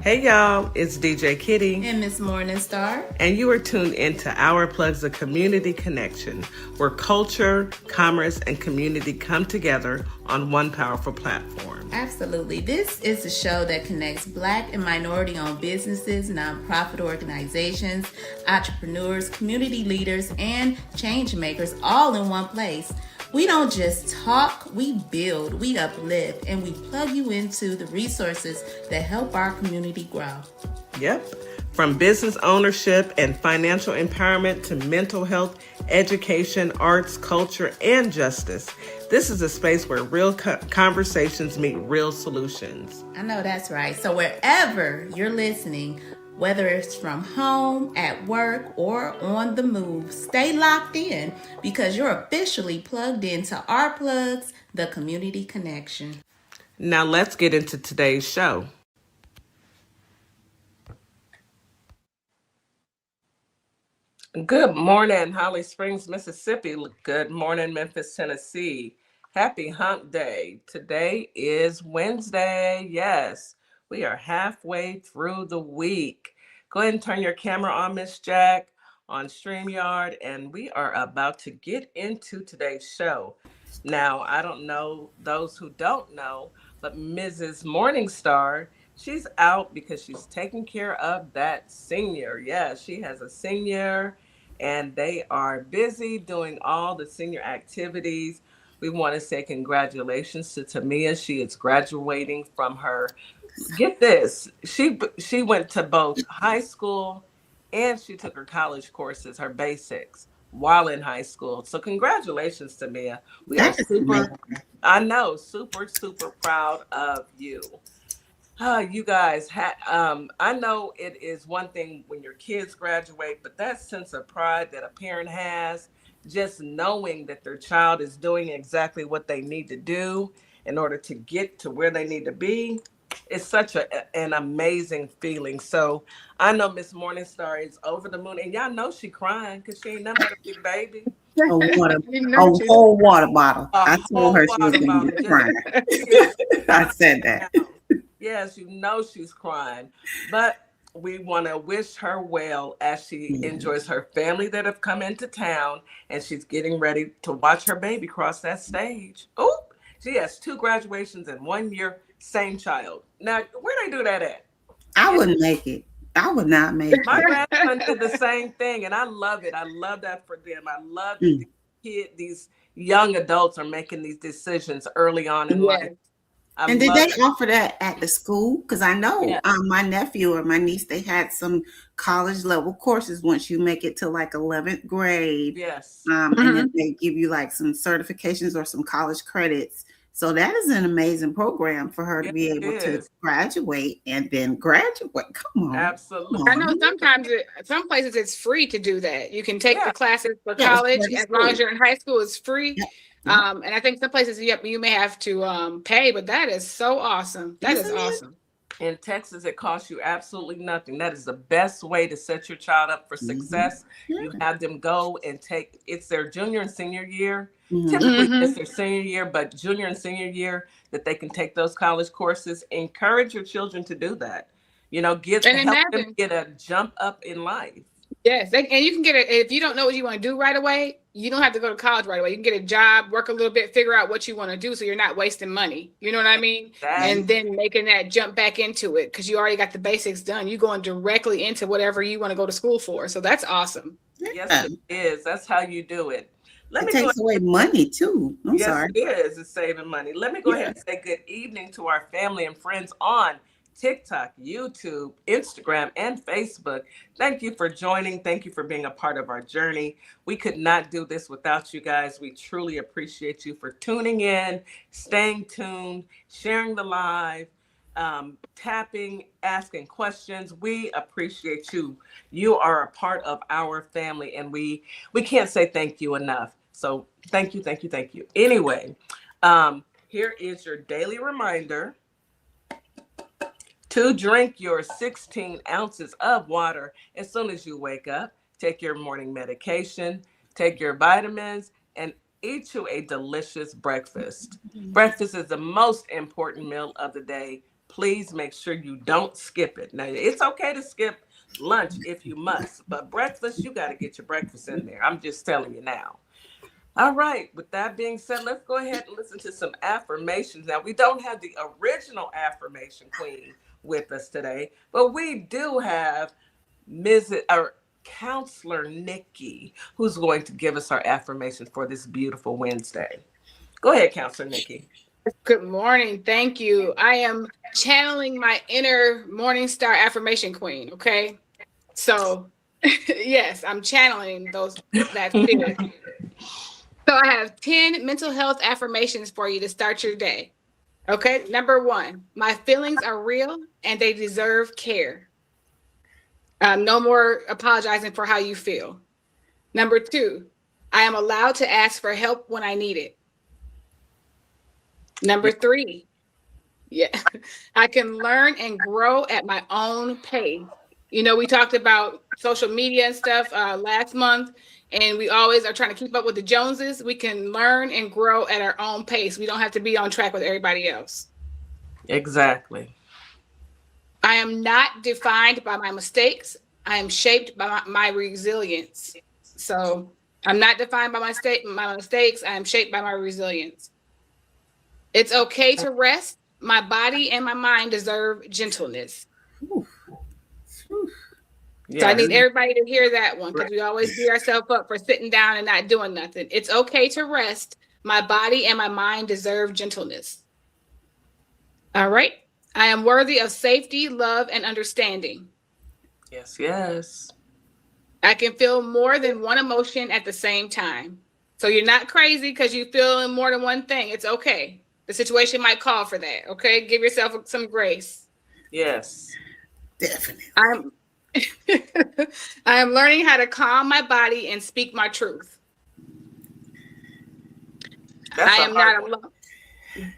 Hey y'all, it's DJ Kitty. And Miss Morningstar. And you are tuned into Our Plugs, a community connection, where culture, commerce, and community come together on one powerful platform. Absolutely. This is a show that connects Black and minority-owned businesses, nonprofit organizations, entrepreneurs, community leaders, and change makers all in one place. We don't just talk, we build, we uplift, and we plug you into the resources that help our community grow. Yep. From business ownership and financial empowerment to mental health, education, arts, culture, and justice. This is a space where real conversations meet real solutions. I know that's right. So wherever you're listening, whether it's from home, at work, or on the move, stay locked in because you're officially plugged into Our Plugs, the community connection. Now let's get into today's show. Good morning, Holly Springs, Mississippi. Good morning, Memphis, Tennessee. Happy Hump Day. Today is Wednesday. Yes, we are halfway through the week. Go ahead and turn your camera on, Miss Jack, on StreamYard, and we are about to get into today's show. Now, I don't know those who don't know, but Mrs. Morningstar, she's out because she's taking care of that senior. Yeah, she has a senior and they are busy doing all the senior activities. We want to say congratulations to Tamia. She is graduating from her, get this, she went to both high school and she took her college courses, her basics, while in high school. So congratulations, Tamia. We are super, I know, super proud of you. You guys, I know it is one thing when your kids graduate, but that sense of pride that a parent has, just knowing that their child is doing exactly what they need to do in order to get to where they need to be, is such an amazing feeling. So I know Miss Morningstar is over the moon, and y'all know she crying because she ain't nothing but a big baby. A whole water bottle. I told her she was going to be crying. I said that. Yes, you know she's crying, but we want to wish her well as she enjoys her family that have come into town, and she's getting ready to watch her baby cross that stage. Oh, she has 2 graduations in 1 year, same child. Now, where they do that at? I wouldn't make it. I would not make it. My grandson did the same thing, and I love it. I love that for them. I love that these young adults are making these decisions early on in life. And did they offer that at the school? Because I know my nephew or my niece, they had some college level courses once you make it to like 11th grade. Yes. And then they give you like some certifications or some college credits. So that is an amazing program for her to be able to graduate and then graduate. Come on. Absolutely. I know sometimes some places it's free to do that. You can take the classes for college as long as you're in high school, it's free. And I think some places you may have to pay, but that is so awesome. That is awesome. In Texas, it costs you absolutely nothing. That is the best way to set your child up for success. You have them go and it's their junior and senior year. Typically, it's their senior year, but junior and senior year that they can take those college courses. Encourage your children to do that. You know, help them get a jump up in life. Yes, and you can get it if you don't know what you want to do right away. You don't have to go to college right away. You can get a job, work a little bit, figure out what you want to do, so you're not wasting money. You know what I mean? And then making that jump back into it because you already got the basics done. You're going directly into whatever you want to go to school for. So that's awesome. Yes, it is. That's how you do it. It takes away money too. I'm sorry. Yes, it is. It's saving money. Let me go ahead and say good evening to our family and friends on TikTok, YouTube, Instagram, and Facebook. Thank you for joining. Thank you for being a part of our journey. We could not do this without you guys. We truly appreciate you for tuning in, staying tuned, sharing the live, tapping, asking questions. We appreciate you. You are a part of our family, and we can't say thank you enough. So thank you. Anyway, here is your daily reminder to drink your 16 ounces of water as soon as you wake up. Take your morning medication, take your vitamins, and eat you a delicious breakfast. Breakfast is the most important meal of the day. please make sure you don't skip it. Now, it's okay to skip lunch if you must, but breakfast, you got to get your breakfast in there. I'm just telling you now. All right. With that being said, let's go ahead and listen to some affirmations. Now, we don't have the original affirmation queen with us today, but we do have Counselor Nikki, who's going to give us our affirmation for this beautiful Wednesday. Go ahead, Counselor Nikki. Good morning. Thank you. I am channeling my inner morning star affirmation queen. Okay. So yes, I'm channeling that spirit. So I have 10 mental health affirmations for you to start your day. Okay. Number 1, my feelings are real and they deserve care. No more apologizing for how you feel. Number 2, I am allowed to ask for help when I need it. Number 3, I can learn and grow at my own pace. You know, we talked about social media and stuff last month, and we always are trying to keep up with the Joneses. We can learn and grow at our own pace. We don't have to be on track with everybody else. Exactly. I am not defined by my mistakes. I am shaped by my resilience. So I'm not defined by my mistakes. I am shaped by my resilience. It's okay to rest. My body and my mind deserve gentleness. Yes. So I need everybody to hear that one, because we always beat ourselves up for sitting down and not doing nothing. It's okay to rest. My body and my mind deserve gentleness. All right. I am worthy of safety, love, and understanding. Yes, yes. I can feel more than one emotion at the same time. So you're not crazy because you feel more than one thing. It's okay. The situation might call for that. Okay. Give yourself some grace. Yes. Definitely. I am learning how to calm my body and speak my truth. I am not alone.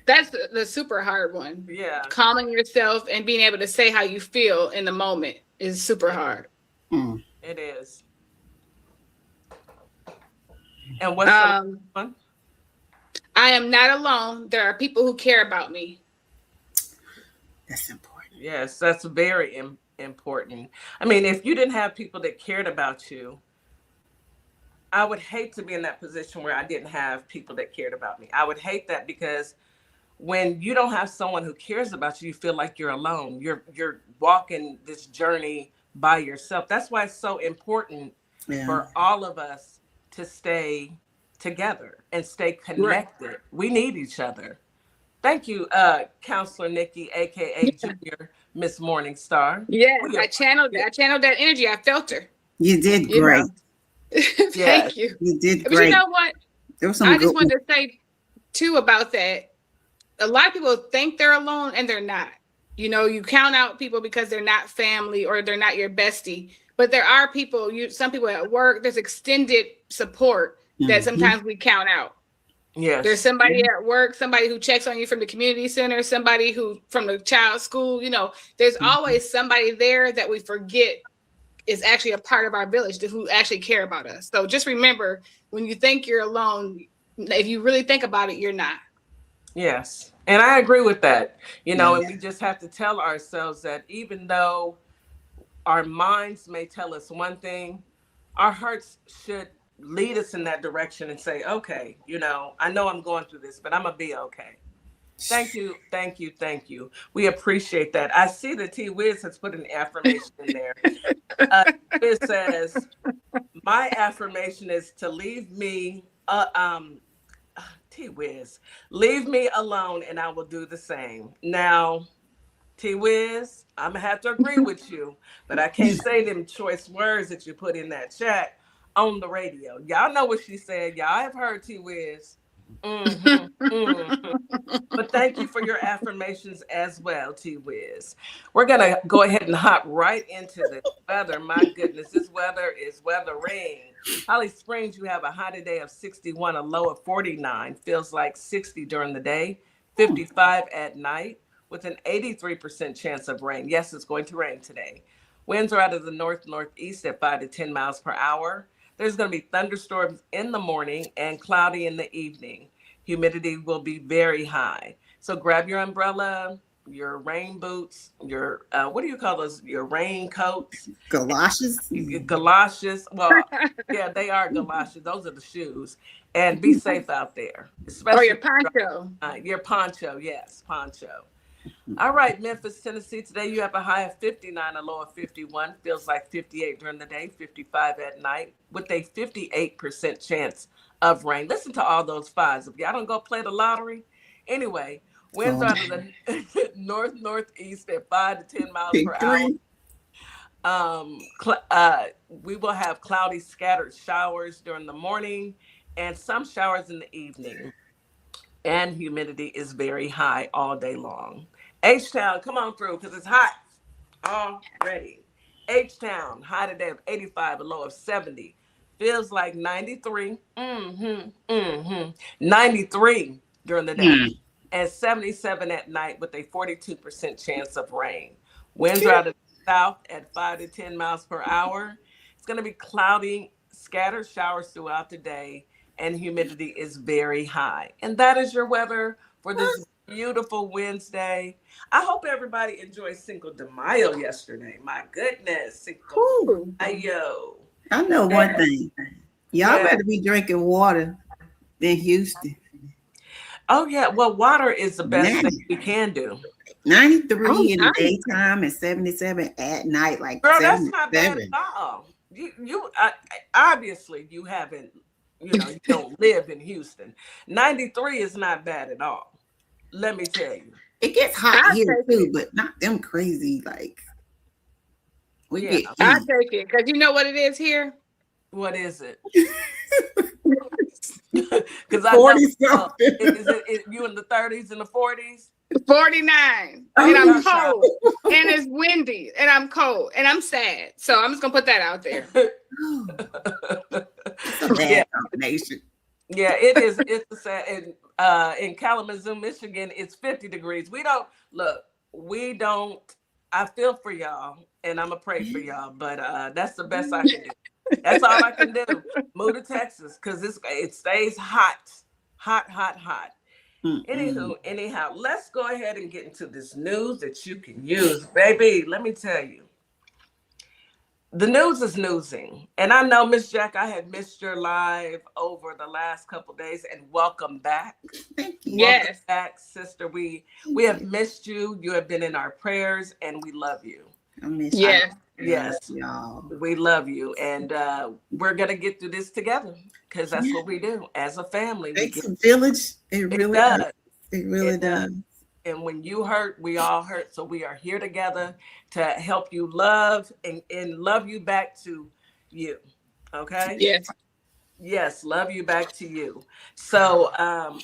That's the super hard one. Yeah. Calming yourself and being able to say how you feel in the moment is super hard. It is. And what's the one? I am not alone. There are people who care about me. That's important. Yes, that's very important. I mean, if you didn't have people that cared about you, I would hate to be in that position where I didn't have people that cared about me. I would hate that, because when you don't have someone who cares about you, you feel like you're alone. You're walking this journey by yourself. That's why it's so important for all of us to stay together and stay connected. Right. We need each other. Thank you, Counselor Nikki, aka Junior Miss Morningstar. Yes, I channeled that energy. I felt her. You did great. Thank you. You did great. But you know what? I just wanted to say too about that. A lot of people think they're alone and they're not. You know, you count out people because they're not family or they're not your bestie. But there are people, some people at work, there's extended support that sometimes we count out. Yes. There's somebody at work, somebody who checks on you from the community center, somebody who from the child's school, you know, there's always somebody there that we forget is actually a part of our village who actually care about us. So just remember, when you think you're alone, if you really think about it, you're not. Yes. And I agree with that, you know, and we just have to tell ourselves that even though our minds may tell us one thing, our hearts should lead us in that direction and say, okay, you know I'm going through this, but I'm gonna be okay. Thank you. We appreciate that. I see that T Wiz has put an affirmation in there. It says, my affirmation is to leave me T Wiz, leave me alone and I will do the same. Now, T Wiz, I'm gonna have to agree with you, but I can't say them choice words that you put in that chat on the radio. Y'all know what she said. Y'all have heard T Wiz. But thank you for your affirmations as well, T Wiz. We're gonna go ahead and hop right into the weather. My goodness, this weather is weathering. Holly Springs, you have a high today of 61, a low of 49. Feels like 60 during the day, 55 at night, with an 83% chance of rain. Yes, it's going to rain today. Winds are out of the northeast at 5 to 10 miles per hour. There's going to be thunderstorms in the morning and cloudy in the evening. Humidity will be very high. So grab your umbrella, rain boots, your what do you call those? Your rain coats, Galoshes. galoshes. Well, yeah, they are galoshes. Those are the shoes. And be safe out there, Or your especially poncho. your poncho. Yes, poncho. All right, Memphis, Tennessee. Today you have a high of 59, a low of 51. Feels like 58 during the day, 55 at night, with a 58% chance of rain. Listen to all those fives. If y'all don't go play the lottery, anyway, winds out of the northeast at 5 to 10 miles per hour. We will have cloudy, scattered showers during the morning and some showers in the evening. And humidity is very high all day long. H-Town, come on through because it's hot already. H-Town, high today of 85, a low of 70. Feels like 93. 93 during the day. And 77 at night with a 42% chance of rain. Winds are out of the south at 5 to 10 miles per hour. It's going to be cloudy, scattered showers throughout the day, and humidity is very high. And that is your weather for this beautiful Wednesday. I hope everybody enjoyed Cinco de Mayo yesterday. My goodness, Cinco de Mayo. I know one thing. Y'all better be drinking water than Houston. Oh, yeah. Well, water is the best thing we can do. 93 in the daytime and 77 at night. Like, girl, that's not bad at all. You obviously you haven't, you don't live in Houston. 93 is not bad at all. Let me tell you. It gets hot here too, but not them crazy. Like, I'll take it because you know what it is here. What is it? Because I know is it you in the 30s and the 40s? 49, and I'm cold, and it's windy, and I'm cold, and I'm sad. So I'm just gonna put that out there. It's a bad combination. Yeah, it is. It's a sad. In Kalamazoo, Michigan, it's 50 degrees. We don't. I feel for y'all, and I'm gonna pray for y'all, but that's the best I can do. That's all I can do. Move to Texas because it stays hot. Anyhow, let's go ahead and get into this news that you can use, baby. Let me tell you, the news is newsing, and I know, Miss Jack, I had missed your live over the last couple days, and welcome back. Welcome back, sister. We have missed you. You have been in our prayers, and we love you. I miss you. Yes, y'all. We love you, and we're gonna get through this together because that's what we do as a family. It's a village. It really does. It really does. And when you hurt, we all hurt. So we are here together to help you love and love you back to you. Okay? Yes, love you back to you. So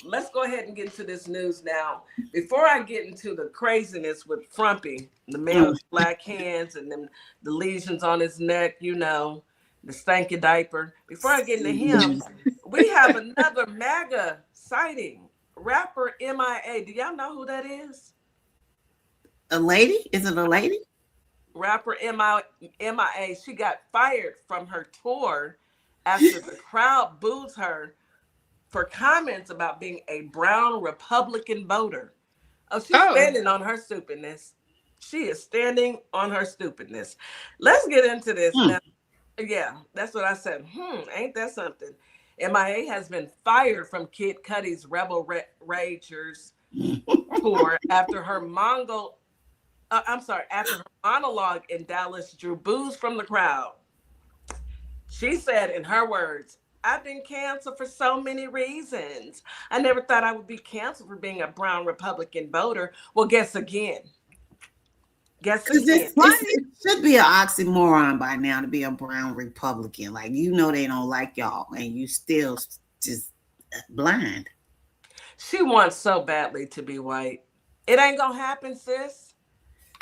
let's go ahead and get into this news now. Before I get into the craziness with Frumpy, the man with black hands and then the lesions on his neck, the stanky diaper. Before I get into him, we have another MAGA sighting. Rapper MIA. Do y'all know who that is? A lady? Is it a lady? Rapper MIA. She got fired from her tour after the crowd boos her for comments about being a brown Republican voter. She's standing on her stupidness. She is standing on her stupidness. Let's get into this now. Yeah, that's what I said. Ain't that something? MIA has been fired from Kid Cudi's Rebel Ragers tour after her monologue in Dallas drew boos from the crowd. She said, in her words, "I've been canceled for so many reasons. I never thought I would be canceled for being a brown Republican voter." Well, guess again. It should be an oxymoron by now to be a brown Republican. Like, they don't like y'all, and you still just blind. She wants so badly to be white. It ain't gonna happen, sis.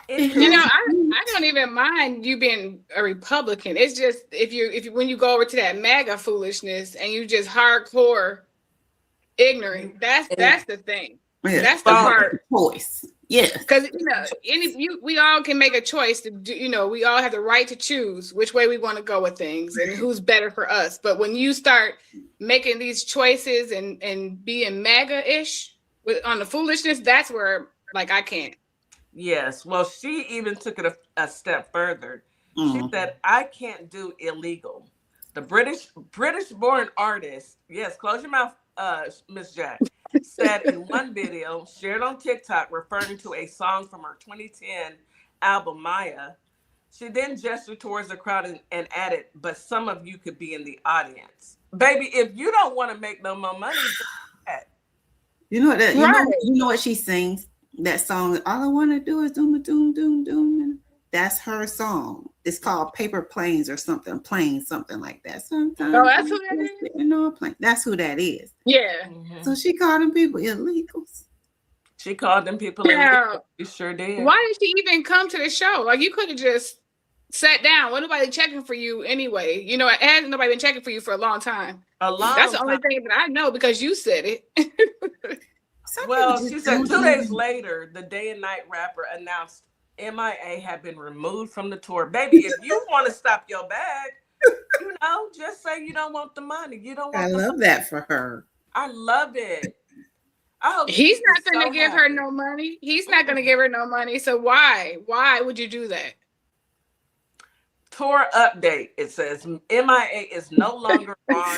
I don't even mind you being a Republican. It's just if you when you go over to that MAGA foolishness and you just hardcore ignorant, that's the thing. Yeah. That's the part. Choice. Yeah. Because we all can make a choice to do, we all have the right to choose which way we want to go with things and who's better for us. But when you start making these choices and being MAGA-ish on the foolishness, that's where I can't. Yes. Well, she even took it a step further. She said, "I can't do illegal." The British-born artist, yes, close your mouth, Miss Jack, said in one video shared on TikTok referring to a song from her 2010 album Maya. She then gestured towards the crowd and added, "But some of you could be in the audience." Baby, if you don't want to make no more money, you know that Right. you know what she sings? That song, all I wanna do is doom doom doom doom. That's her song. It's called Paper Planes or something, planes, something like that. Sometimes Oh, that's who that is? on a plane. That's who that is. Yeah. So she called them people illegals. she called them people illegal. Now, She sure did. why did she even come to the show? Like, you could have just sat down. What nobody checking for you anyway? You know, hasn't nobody been checking for you for a long time. That's the only thing that I know because you said it. Well, she said 2 days later, the day and night rapper announced MIA had been removed from the tour. Baby, if you want to stop your bag, you know, just say you don't want the money. You don't want I love that for her. I love it. I hope He's not going to give her no money. He's not going to give her no money. So why? Why would you do that? Tour update. It says MIA is no longer on.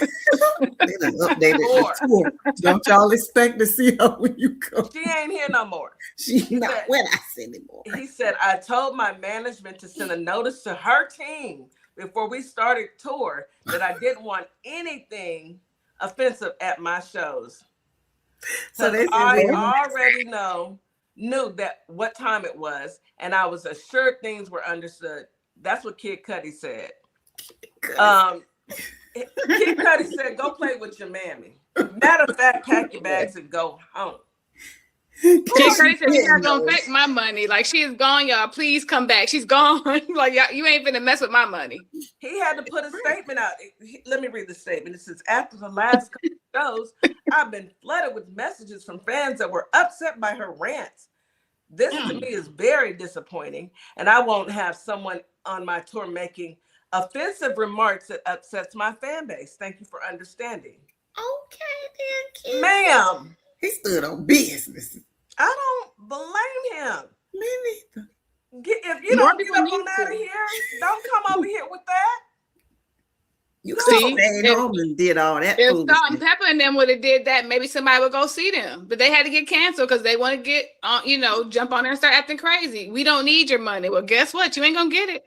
They done updated the tour. Don't y'all expect to see her when you come? She ain't here no more. She's not with us anymore. He said, "I told my management to send a notice to her team before we started tour that I didn't want anything offensive at my shows. So I already knew that what time it was, and I was assured things were understood." That's what Kid Cudi said. Kid Cudi said, "Go play with your mammy. Matter of fact, pack your bags and go home." Kid Cudi said, "She's not gonna take my money. Like, she is gone, y'all. Please come back. She's gone. Like, y'all, you ain't finna mess with my money." He had to put a statement out. Let me read the statement. It says, "After the last couple of shows, I've been flooded with messages from fans that were upset by her rants. This to me is very disappointing, and I won't have someone on my tour making offensive remarks that upsets my fan base. Thank you for understanding." Okay, then, kid. Ma'am. He stood on business. I don't blame him. Me neither. If you don't get up on out of here, don't come over here with that. You could have stayed home and did all that. If Salt and Pepper and them would have did that, maybe somebody would go see them. But they had to get canceled because they want to get on, jump on there and start acting crazy. We don't need your money. Well, guess what? You ain't gonna get it.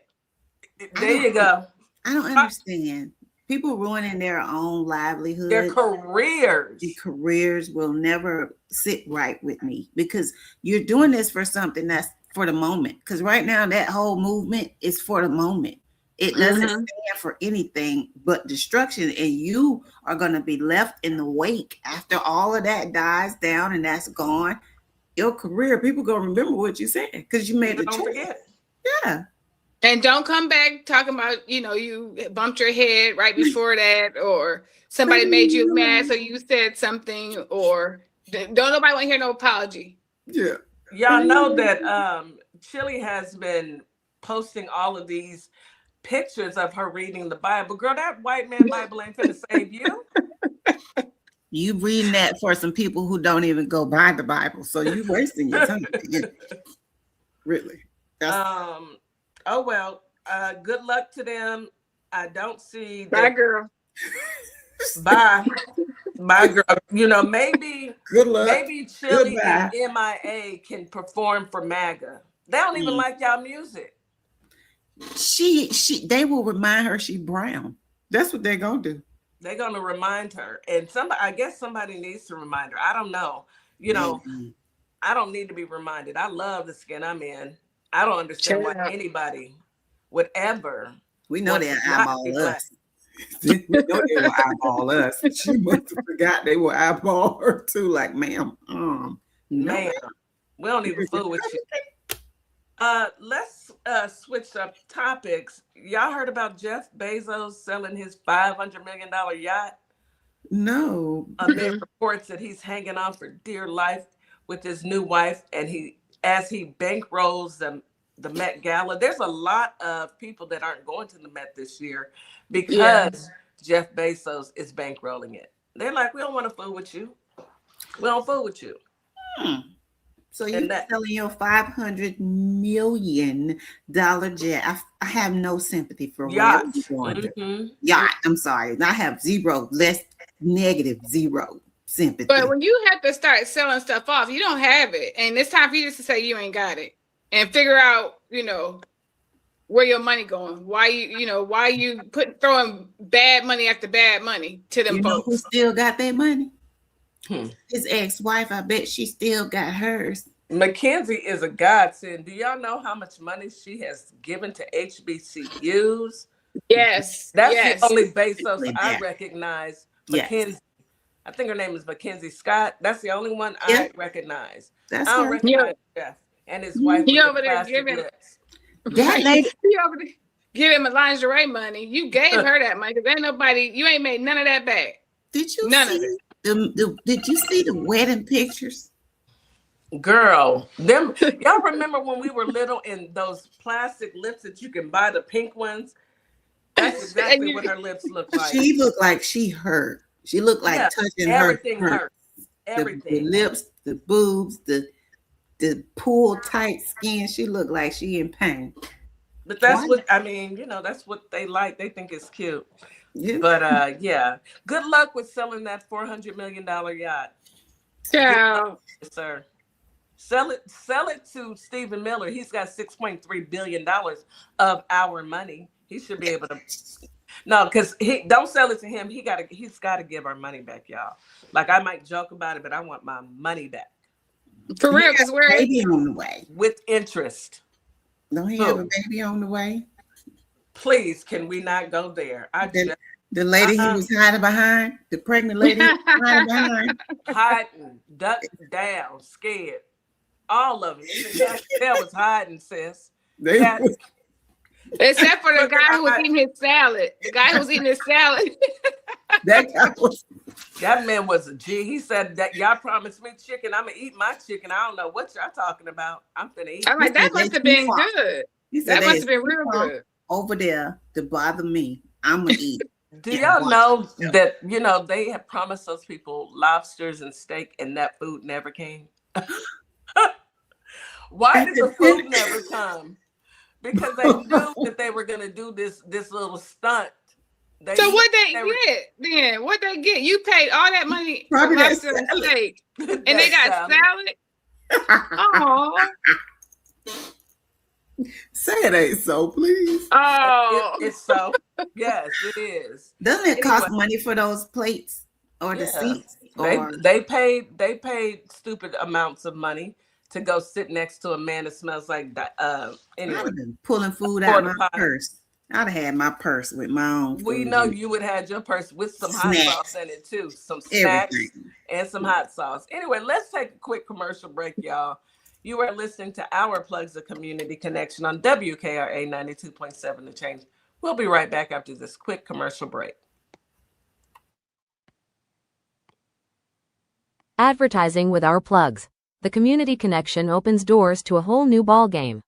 There you go. I don't understand. People ruining their own livelihood. Their careers. The careers will never sit right with me because you're doing this for something that's for the moment. Because right now, that whole movement is for the moment. It doesn't stand for anything but destruction. And you are going to be left in the wake after all of that dies down and that's gone. Your career, people going to remember what you said because you made the choice. Don't forget. Yeah. And don't come back talking about, you bumped your head right before that, or somebody made you mad, so you said something, or don't nobody want to hear no apology. Yeah. Y'all know that Chili has been posting all of these pictures of her reading the Bible. Girl, that white man Bible ain't finna save you. You reading that for some people who don't even go by the Bible, so you wasting your time. Really. Oh, well, good luck to them. I don't see that. Bye, girl. Bye. Bye, girl. Maybe good luck. Maybe Chili and MIA can perform for MAGA. They don't even like y'all music. They will remind her she brown. That's what they're gonna do. They're gonna remind her. And I guess somebody needs to remind her. I don't know. I don't need to be reminded. I love the skin I'm in. I don't understand why anybody would ever. We know they eyeball us. We know they will eyeball us. She must have forgot they will eyeball her too. Like, ma'am, ma'am, we don't even fool with you. Let's switch up topics. Y'all heard about Jeff Bezos selling his $500 million yacht? No. Amid reports that he's hanging on for dear life with his new wife, and as he bankrolls the Met Gala. There's a lot of people that aren't going to the Met this year because Jeff Bezos is bankrolling it. They're like, we don't want to fool with you. We don't fool with you. So you're selling your $500 million jet. I have no sympathy for yacht. Yacht. I'm sorry. I have zero sympathy. But when you have to start selling stuff off, you don't have it, and it's time for you just to say you ain't got it, and figure out, where your money going. Why you throwing bad money after bad money to them folks? Who still got their money? His ex-wife. I bet she still got hers. Mackenzie is a godsend. Do y'all know how much money she has given to HBCUs? Yes. That's the only Bezos I recognize. Mackenzie. Yes. I think her name is Mackenzie Scott. That's the only one I recognize. I don't recognize Jeff and his wife. He over there giving that lady. He over there giving him lingerie money. You gave her that money because ain't nobody. You ain't made none of that back. Did you see did you see the wedding pictures? Girl, y'all remember when we were little in those plastic lips that you can buy, the pink ones? That's exactly what her lips look like. She looked like she hurt. She looked like touching everything her. Hurt. Everything. The lips, the boobs, the pull tight skin. She looked like she in pain. But that's that's what they like. They think it's cute. Yeah. But good luck with selling that $400 million yacht. Yeah, yes, sir. Sell it to Stephen Miller. He's got $6.3 billion of our money. He should be able to. No, because he don't sell it to him. He's got to give our money back, y'all. Like, I might joke about it, but I want my money back. For real, because we're baby on the way with interest. Don't he have a baby on the way? Please, can we not go there? The lady he was hiding behind, the pregnant lady hiding, ducked down, scared. All of them. Even that was hiding, sis. Except for the guy who was eating his salad. The guy who was eating his salad. That man was a G. He said that y'all promised me chicken. I'm gonna eat my chicken. I don't know what y'all talking about. I'm finna eat. I'm like, that must have been good. That must have been real good. Over there to bother me. I'm gonna eat. Do y'all know that they have promised those people lobsters and steak, and that food never came? Why did the food never come? Because they knew that they were gonna do this little stunt. So what they get then? What they get? You paid all that money for lobster and steak, and they got salad. Oh, say it ain't so, please. Oh, it's so. Yes, it is. Doesn't it cost money for those plates or the seats? They paid stupid amounts of money to go sit next to a man that smells like anyway. I'd have been pulling food out of my purse. I'd have had my purse with my own food. We know you would have had your purse with some hot sauce in it too. Some snacks and some hot sauce. Anyway, let's take a quick commercial break, y'all. You are listening to Our Plugs, the Community Connection on WKRA 92.7 The Change. We'll be right back after this quick commercial break. Advertising with Our Plugs. The Community Connection opens doors to a whole new ballgame.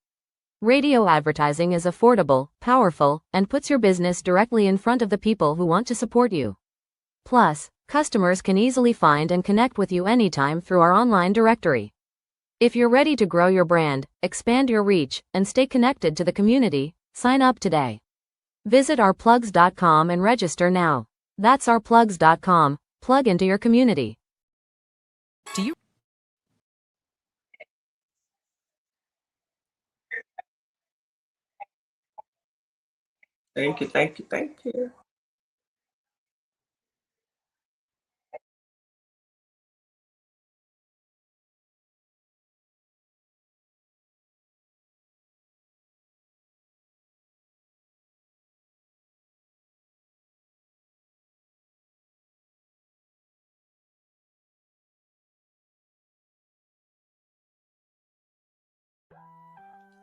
Radio advertising is affordable, powerful, and puts your business directly in front of the people who want to support you. Plus, customers can easily find and connect with you anytime through our online directory. If you're ready to grow your brand, expand your reach, and stay connected to the community, sign up today. Visit ourplugs.com and register now. That's ourplugs.com. Plug into your community. Do you Thank you.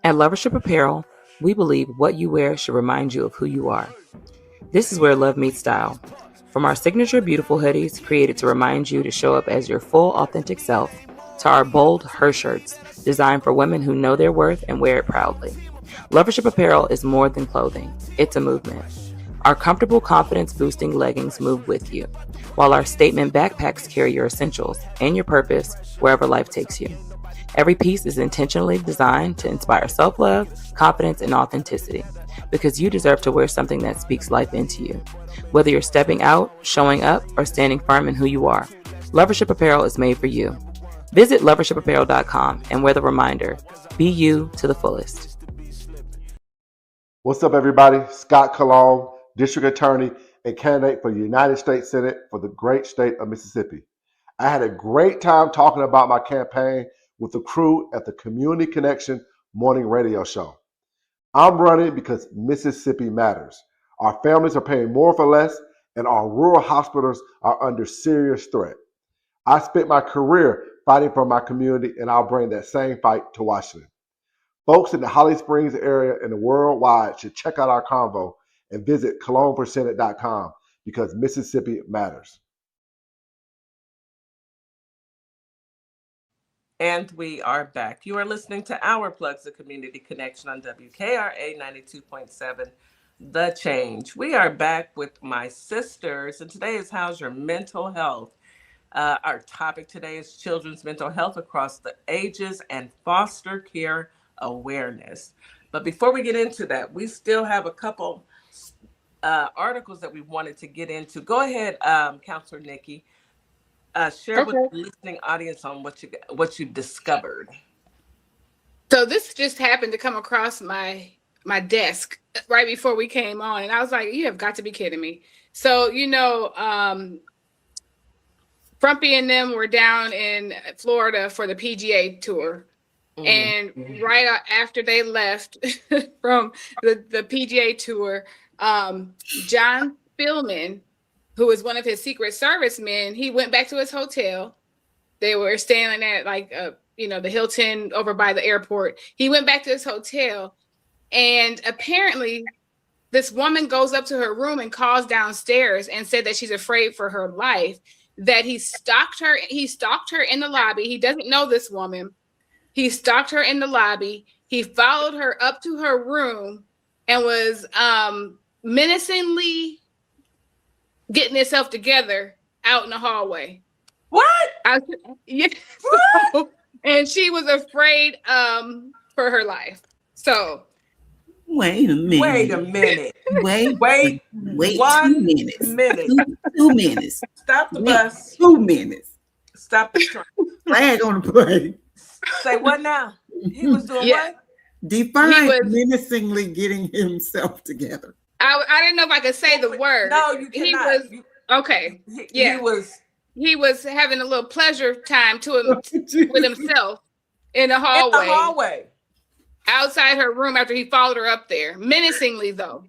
At Lovership Apparel, we believe what you wear should remind you of who you are. This is where love meets style. From our signature beautiful hoodies created to remind you to show up as your full authentic self, to our bold her shirts designed for women who know their worth and wear it proudly. Lovership Apparel is more than clothing. It's a movement. Our comfortable confidence-boosting leggings move with you, while our statement backpacks carry your essentials and your purpose wherever life takes you. Every piece is intentionally designed to inspire self-love, confidence, and authenticity, because you deserve to wear something that speaks life into you. Whether you're stepping out, showing up, or standing firm in who you are, Lovership Apparel is made for you. Visit lovershipapparel.com and wear the reminder, be you to the fullest. What's up, everybody? Scott Cologne, District Attorney and candidate for the United States Senate for the great state of Mississippi. I had a great time talking about my campaign with the crew at the Community Connection morning radio show. I'm running because Mississippi matters. Our families are paying more for less, and our rural hospitals are under serious threat. I spent my career fighting for my community, and I'll bring that same fight to Washington. Folks in the Holly Springs area and worldwide should check out our convo and visit cologneforsenate.com because Mississippi matters. And we are back. You are listening to Our Plugs, the Community Connection on WKRA 92.7, The Change. We are back with my sisters, and today is How's Your Mental Health? Our topic today is children's mental health across the ages and foster care awareness. But before we get into that, we still have a couple articles that we wanted to get into. Go ahead, Counselor Nikki. Share with the listening audience on what you discovered. So this just happened to come across my desk right before we came on, and I was like, "You have got to be kidding me!" So Frumpy and them were down in Florida for the PGA tour, and right after they left from the PGA tour, John Spillman, who was one of his Secret Service men, he went back to his hotel. They were staying at the Hilton over by the airport. He went back to his hotel, and apparently this woman goes up to her room and calls downstairs and said that she's afraid for her life, that he stalked her in the lobby. He doesn't know this woman. He stalked her in the lobby. He followed her up to her room and was menacingly getting himself together out in the hallway. What? Yeah. What? And she was afraid for her life. So wait a minute. Wait a minute. Wait 1 minute. 2 minutes. Stop the bus. 2 minutes. Stop the train. Flag on the plane. Say what now? He was doing what? Define menacingly getting himself together. I didn't know if I could say the word. No, you cannot. Okay. He was having a little pleasure time with himself in the hallway. In the hallway. Outside her room after he followed her up there. Menacingly, though.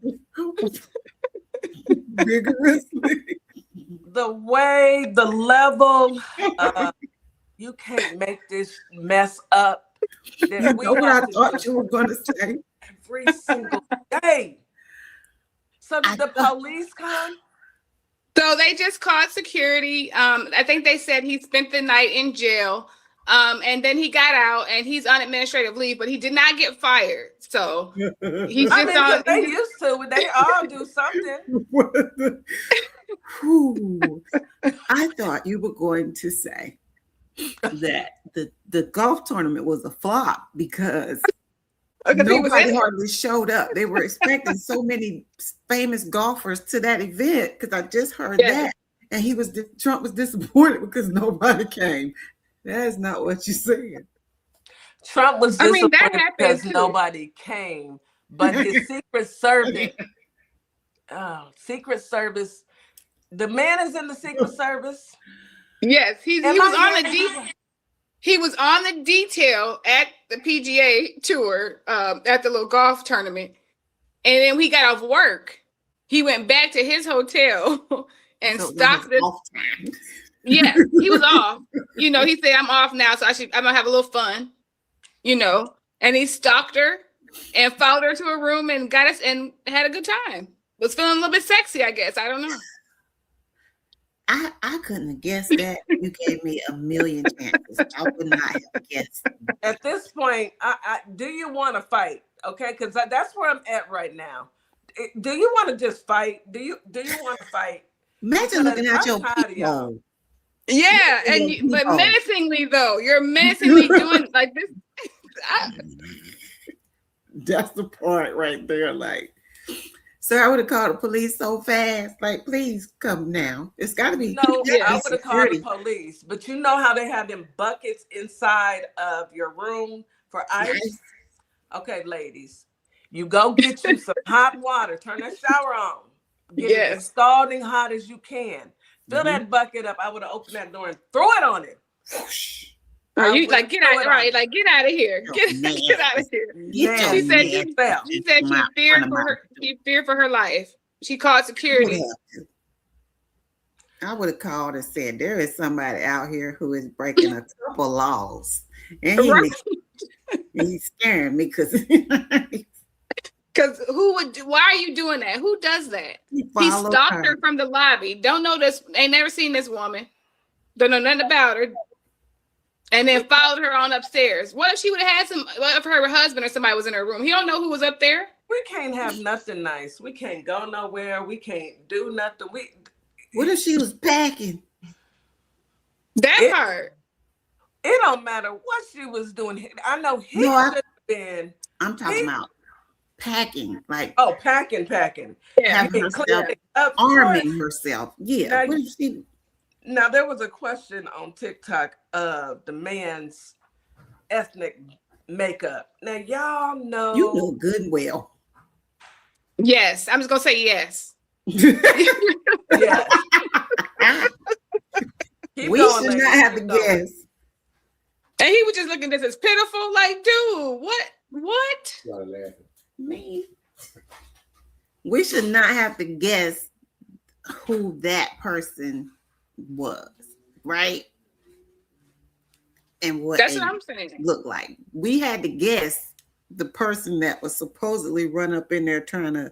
Vigorously. The level, you can't make this mess up. You know what I thought you were going to say? Every single day. So did the police come? So they just called security. I think they said he spent the night in jail. And then he got out and he's on administrative leave, but he did not get fired. So he's just they used to. They all do something. I thought you were going to say that the golf tournament was a flop because nobody hardly showed up. They were expecting so many famous golfers to that event because I just heard that. And Trump was disappointed because nobody came. That is not what you said. Trump was disappointed because nobody came, but his Secret Service, the man is in the Secret Service. Yes, he was on the detail at the PGA tour at the little golf tournament, and then when he got off work, he went back to his hotel and stopped this. Yeah, he was off. He said, "I'm off now, so I'm gonna have a little fun." And he stalked her and followed her to her room and got us and had a good time. Was feeling a little bit sexy, I guess. I don't know. I couldn't have guessed that. You gave me a million chances. I would not have guessed. At this point, do you want to fight? Okay, because that's where I'm at right now. Do you want to just fight? Do you want to fight? Imagine looking at your people Yeah, but menacingly though, you're menacingly doing like this. That's the part right there. Like, sir, I would have called the police so fast. Like, please come now. It's got to be. No, I would have called the police. But you know how they have them buckets inside of your room for ice? Okay, ladies, you go get you some hot water. Turn that shower on. Get it as scalding hot as you can. Fill that bucket up. I would have opened that door and throw it on it. You like get out, right? Like get out of here. Get out of here. She said she feared for her life. She called security. I would have called and said, there is somebody out here who is breaking a couple laws. And he's scaring me because why are you doing that? Who does that? He stalked her from the lobby. Don't know this, ain't never seen this woman. Don't know nothing about her. And then followed her on upstairs. What if she would have had what if her husband or somebody was in her room? He don't know who was up there. We can't have nothing nice. We can't go nowhere. We can't do nothing. What if she was packing? That part. It don't matter what she was doing. I know he should have been. I'm talking about packing, like packing. Yeah, having herself, arming herself. Yeah. Now there was a question on TikTok of the man's ethnic makeup. Now y'all know. You know good and well. Yes, I'm just gonna say yes. Yes. We should not have to guess. And he was just looking at this as pitiful, like, dude, what? Me. We should not have to guess who that person was, right? And what that's what I'm saying. Looked like. We had to guess the person that was supposedly run up in there trying to,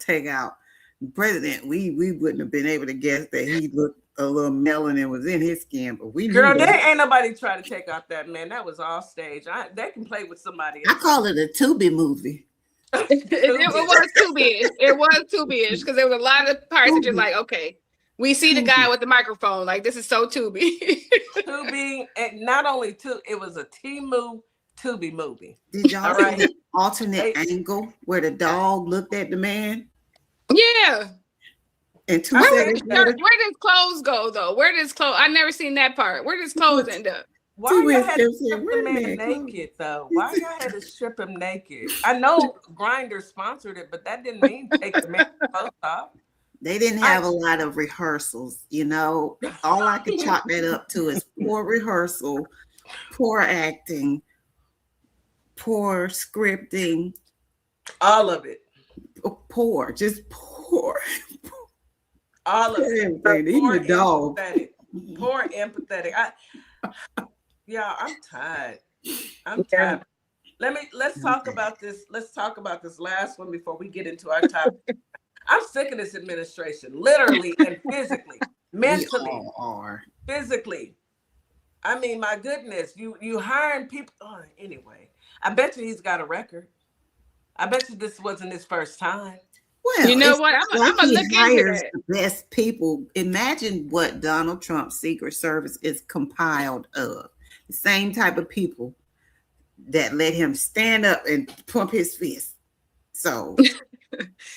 take out the president. We wouldn't have been able to guess that he looked a little melanin was in his skin, but we there ain't nobody trying to take out that man. That was all staged. They can play with somebody else. I call it a Tubi movie. It was Tubi-ish. It was Tubi-ish because there was a lot of parts that you're like, okay, we see the guy with the microphone. Like, this is so Tubi. Tubi, and not only it was a Temu Tubi movie. Did y'all see the alternate angle where the dog looked at the man? Yeah. And where does clothes go though? I never seen that part. Where does clothes end up? Why y'all had to strip the man naked though? Why y'all had to strip him naked? I know Grindr sponsored it, but that didn't mean take the man's clothes off. They didn't have a lot of rehearsals, All I can chalk that up to is poor rehearsal, poor acting, poor scripting. All of it. Just poor. All of it. Even the dog. Poor empathetic. I'm tired. I'm tired. Let's talk about this. Let's talk about this last one before we get into our topic. I'm sick of this administration, literally and physically, mentally. We all are. Physically. I mean, my goodness, you hiring people. Oh, anyway, I bet you he's got a record. I bet you this wasn't his first time. Well, you know what? I'm gonna look into that. The best people. Imagine what Donald Trump's Secret Service is compiled of. The same type of people that let him stand up and pump his fist. So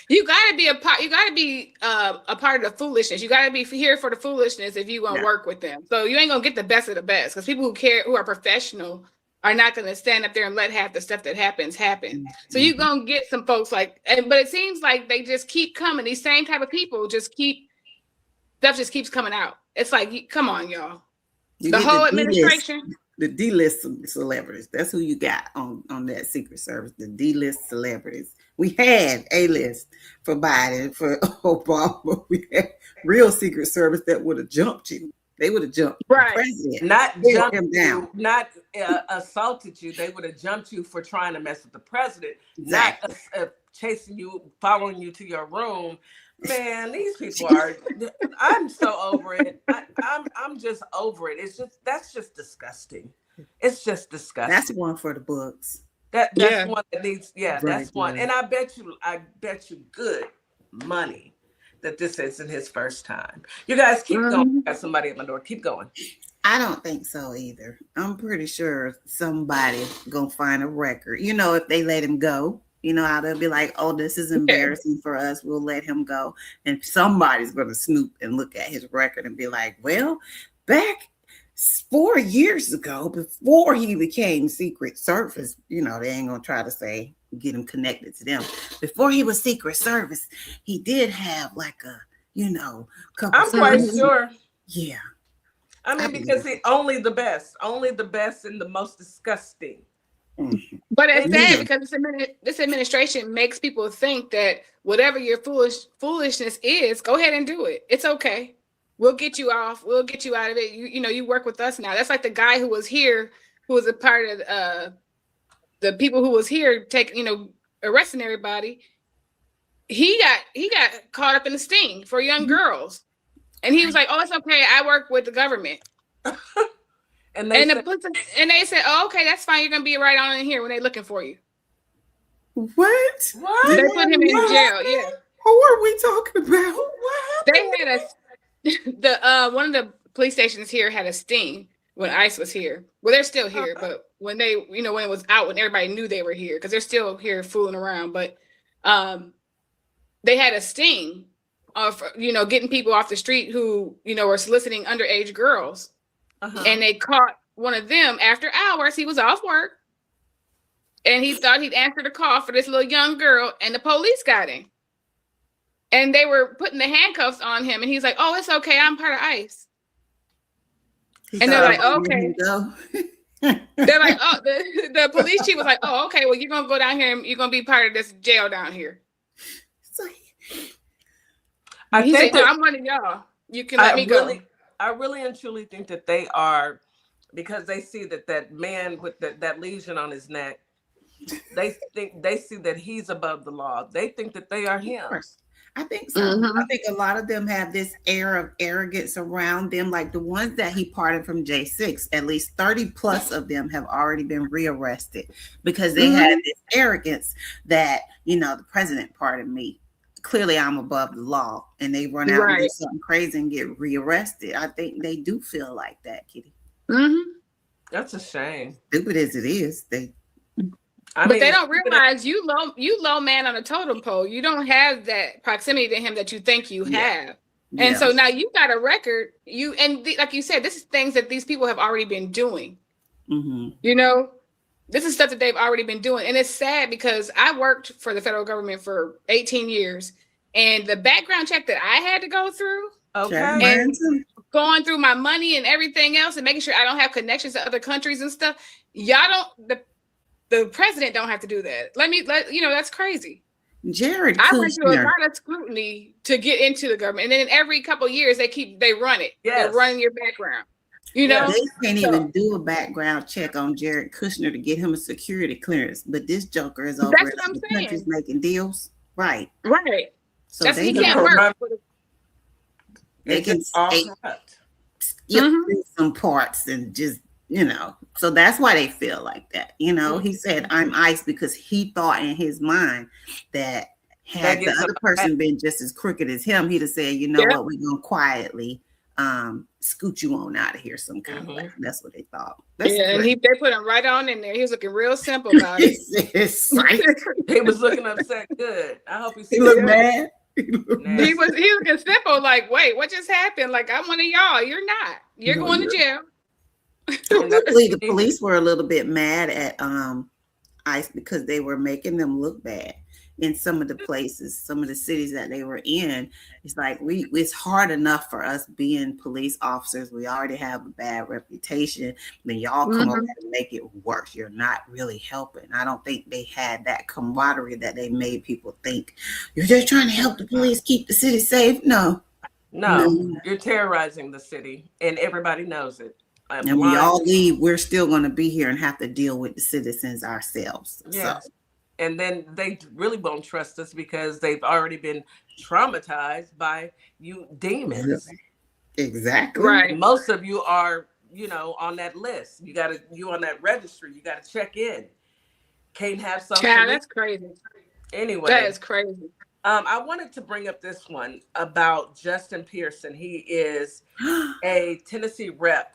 you gotta be a part. You gotta be a part of the foolishness. You gotta be here for the foolishness if you want to work with them. So you ain't gonna get the best of the best because people who are professional are not going to stand up there and let half the stuff that happen. So you're going to get some folks but it seems like they just keep coming. These same type of people stuff just keeps coming out. It's like, come on, y'all. The whole administration. The D-list celebrities. That's who you got on that Secret Service, the D-list celebrities. We had A-list for Biden, for Obama. We had real Secret Service that would have jumped you. They would have jumped the president, not jumped him down, not assaulted you. They would have jumped you for trying to mess with the president, not chasing you, following you to your room. Man, these people are. I'm so over it. I'm just over it. That's just disgusting. It's just disgusting. That's one for the books. That's one that needs. Yeah, that's one. And I bet you good money that this isn't his first time. You guys keep going. I got somebody at my door. Keep going. I don't think so either. I'm pretty sure somebody gonna find a record. You know, if they let him go, you know how they'll be like, "Oh, this is embarrassing for us. We'll let him go." And somebody's gonna snoop and look at his record and be like, "Well, back 4 years ago, before he became Secret Service, you know, they ain't gonna try to say get him connected to them. Before he was Secret Service, he did have like a, you know, couple. I'm quite sure. Yeah." I mean, because only the best and the most disgusting. But it's sad because this administration makes people think that whatever your foolishness is, go ahead and do it. It's okay. We'll get you off. We'll get you out of it. You know, you work with us now. That's like the guy who was here, who was a part of the people who was here arresting everybody. He got caught up in the sting for young girls. And he was like, "Oh, it's okay. I work with the government." and they said, "Oh, okay, that's fine. You're gonna be right on in here when they're looking for you." What? They put him in jail. Yeah. Who are we talking about? What? They had one of the police stations here had a sting when ICE was here. Well, they're still here, but when they, when it was out, when everybody knew they were here, because they're still here fooling around. But they had a sting of getting people off the street who were soliciting underage girls, and they caught one of them after hours. He was off work, and he thought he'd answered a call for this little young girl, and the police got him, and they were putting the handcuffs on him, and he's like, "Oh, it's okay, I'm part of ICE." And they're like, "Okay." They're like, "Oh," the police chief was like, "Oh, okay, well, you're gonna go down here and you're gonna be part of this jail down here." He said, "No, I'm one of y'all. You can let me go." I really and truly think that they are, because they see that man with that lesion on his neck, they see that he's above the law. They think that they are him. I think so. I think a lot of them have this air of arrogance around them. Like the ones that he pardoned from J6, at least 30 plus of them have already been rearrested because they had this arrogance that, the president pardoned me. Clearly I'm above the law, and they run out and do something crazy and get rearrested. I think they do feel like that, Kitty. That's a shame. Stupid as it is, they don't realize you low man on a totem pole. You don't have that proximity to him that you think you have. And so now you got a record. Like you said, this is things that these people have already been doing. This is stuff that they've already been doing. And it's sad because I worked for the federal government for 18 years. And the background check that I had to go through, and going through my money and everything else and making sure I don't have connections to other countries and stuff, the president don't have to do that. That's crazy. Jared I went through a lot of scrutiny to get into the government. And then every couple of years, they run it. Yes. They're running your background. They can't even do a background check on Jared Kushner to get him a security clearance. But this joker is over in the countries making deals. Right. So he can't work. They can some parts and just, so that's why they feel like that. He said, "I'm ICE," because he thought in his mind that had the other person been just as crooked as him, he'd have said, what, we're going to quietly scoot you on out of here some kind of way. That's what they thought. And they put him right on in there. He was looking real simple about it. He was looking upset. Good. I hope he looked mad. He was looking simple, like, wait, what just happened? Like, I'm one of y'all. You're not. You're going to jail. Hopefully the police were a little bit mad at ICE because they were making them look bad in some of the places, some of the cities that they were in. It's like it's hard enough for us being police officers. We already have a bad reputation. Then y'all come over and make it worse. You're not really helping. I don't think they had that camaraderie that they made people think. You're just trying to help the police keep the city safe. No, you're terrorizing the city, and everybody knows it. And we all leave. We're still going to be here and have to deal with the citizens ourselves. Yes. So. And then they really won't trust us because they've already been traumatized by you demons. Exactly. Right. Most of you are, on that list. You on that registry. You got to check in. Can't have something. Child, that's crazy. Anyway. That is crazy. I wanted to bring up this one about Justin Pearson. He is a Tennessee rep,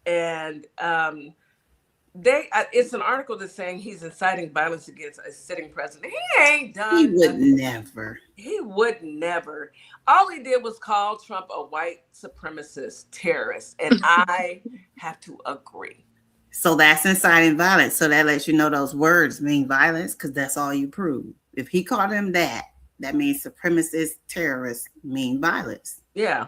and it's an article that's saying he's inciting violence against a sitting president. He ain't done. He would never. He would never. All he did was call Trump a white supremacist terrorist, and I have to agree. So that's inciting violence. So that lets you know those words mean violence, because that's all you prove. If he called him that means supremacist terrorists mean violence. Yeah.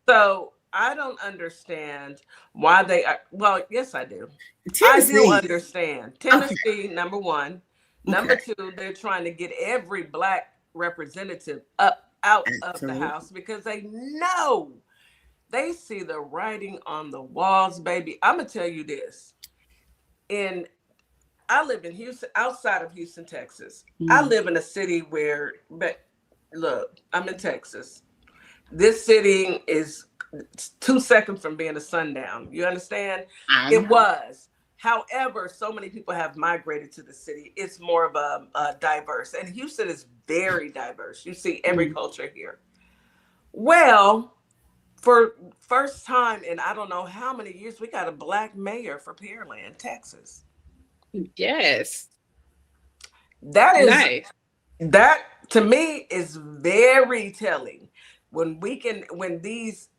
So I don't understand why they are. Well, yes, I do. Tennessee. I do understand. Tennessee, number one. Number two, they're trying to get every Black representative out of the House because they know, they see the writing on the walls, baby. I'm going to tell you this. I live in Houston, outside of Houston, Texas. I live in a city where, look, I'm in Texas. This city is 2 seconds from being a sundown. You understand? It was. However, so many people have migrated to the city. It's more of a diverse. And Houston is very diverse. You see every culture here. Well, for first time in I don't know how many years, we got a Black mayor for Pearland, Texas. Yes. That is nice. That to me is very telling.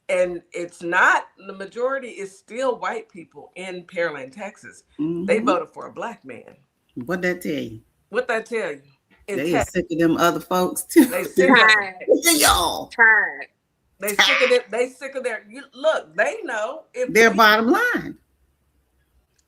And it's not, the majority is still white people in Pearland, Texas. They voted for a Black man. What'd that tell you? What'd that tell you? They are sick of them other folks too. They sick of y'all. They sick of it. They sick of their. Look, they know if their bottom line.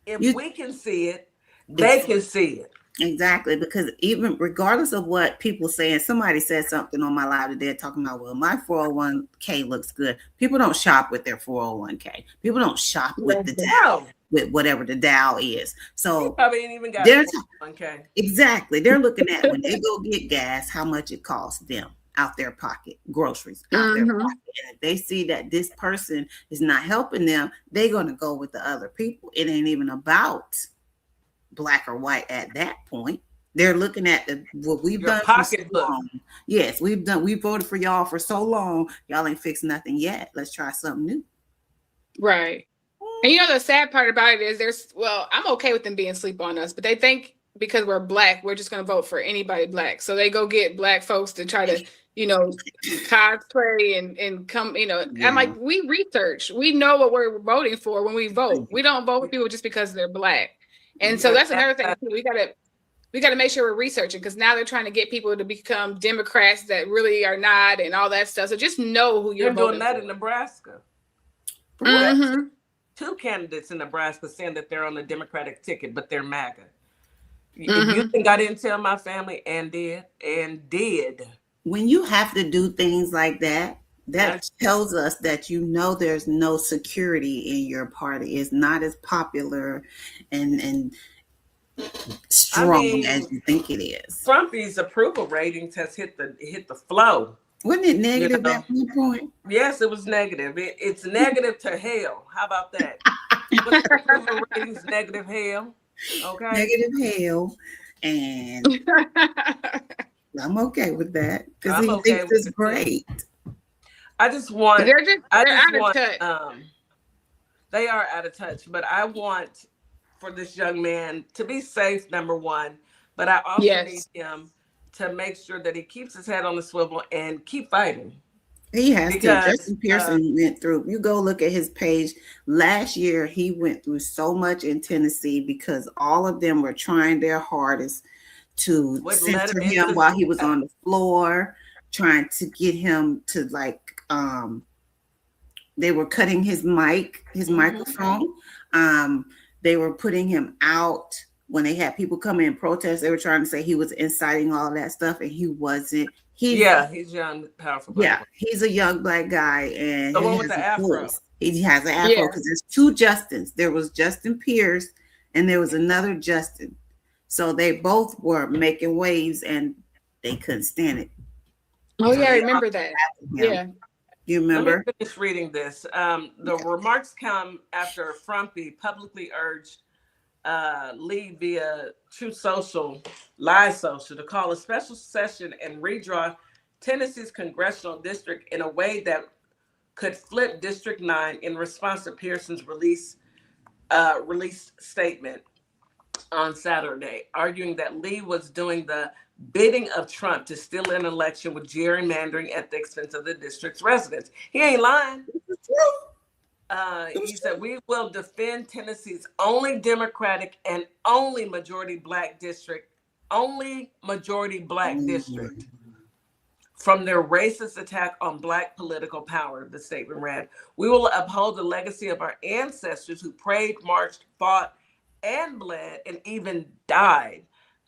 If we can see it, they can see it. Exactly, because even regardless of what people say, and somebody said something on my live today talking about, well, my 401k looks good. People don't shop with their 401k. People don't shop with the Dow, with whatever the Dow is. So probably ain't even got 401k. Exactly. They're looking at when they go get gas, how much it costs them out their pocket, groceries out their pocket. And if they see that this person is not helping them, they're going to go with the other people. It ain't even about Black or white at that point. They're looking at what we've done for so long. Yes, we voted for y'all for so long. Y'all ain't fixed nothing yet. Let's try something new. Right. And you know, the sad part about it is I'm okay with them being sleep on us, but they think because we're Black, we're just going to vote for anybody Black. So they go get Black folks to try to, cosplay and come, I'm like, we research. We know what we're voting for when we vote. We don't vote for people just because they're Black. And so that's another thing too. We gotta make sure we're researching, because now they're trying to get people to become Democrats that really are not, and all that stuff. So just know who you're doing that for. In Nebraska. Mm-hmm. 2 candidates in Nebraska saying that they're on the Democratic ticket, but they're MAGA. You think I didn't tell my family and did. When you have to do things like that, that tells us that there's no security in your party. It's not as popular and strong as you think it is. Trumpy's approval ratings has hit the flow. Wasn't it negative at one point? Yes, it was negative. It's negative to hell. How about that? What's the approval ratings? Negative hell. Okay. Negative hell, and I'm okay with that because he thinks it's great. I just want. They're out of touch. They are out of touch, but I want for this young man to be safe, number one. But I also need him to make sure that he keeps his head on the swivel and keep fighting. He has to. Justin Pearson went through. You go look at his page. Last year, he went through so much in Tennessee because all of them were trying their hardest to censor him while he was on the floor, trying to get him to they were cutting his microphone. They were putting him out when they had people come in and protest. They were trying to say he was inciting all that stuff, and he wasn't. He's young, powerful. He's a young Black guy, and the one with the afro. He has an afro because there's 2 Justins. There was Justin Pierce, and there was another Justin. So they both were making waves, and they couldn't stand it. Oh yeah, I remember that. Yeah. You remember? Let me finish reading this. The remarks come after Frumpy publicly urged Lee via True Social, Live Social, to call a special session and redraw Tennessee's congressional district in a way that could flip District 9 in response to Pearson's released statement on Saturday, arguing that Lee was doing the bidding of Trump to steal an election with gerrymandering at the expense of the district's residents. He ain't lying. He said, we will defend Tennessee's only Democratic and only majority black district from their racist attack on black political power, the statement read. We will uphold the legacy of our ancestors who prayed, marched, fought, and bled, and even died.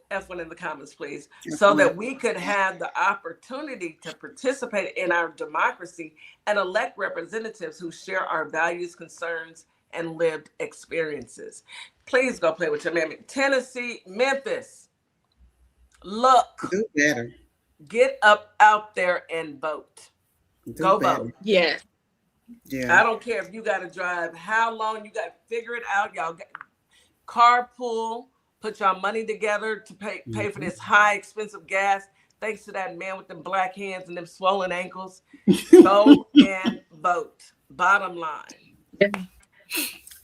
F1 in the comments, please, so that we could have the opportunity to participate in our democracy and elect representatives who share our values, concerns, and lived experiences. Please go play with your mammy. Tennessee, Memphis, look, do better. Get up out there and vote. Go vote. Yeah. I don't care if you got to drive how long, you got to figure it out. Y'all carpool. Put your money together to pay for this high, expensive gas. Thanks to that man with them black hands and them swollen ankles. Go and vote. Bottom line.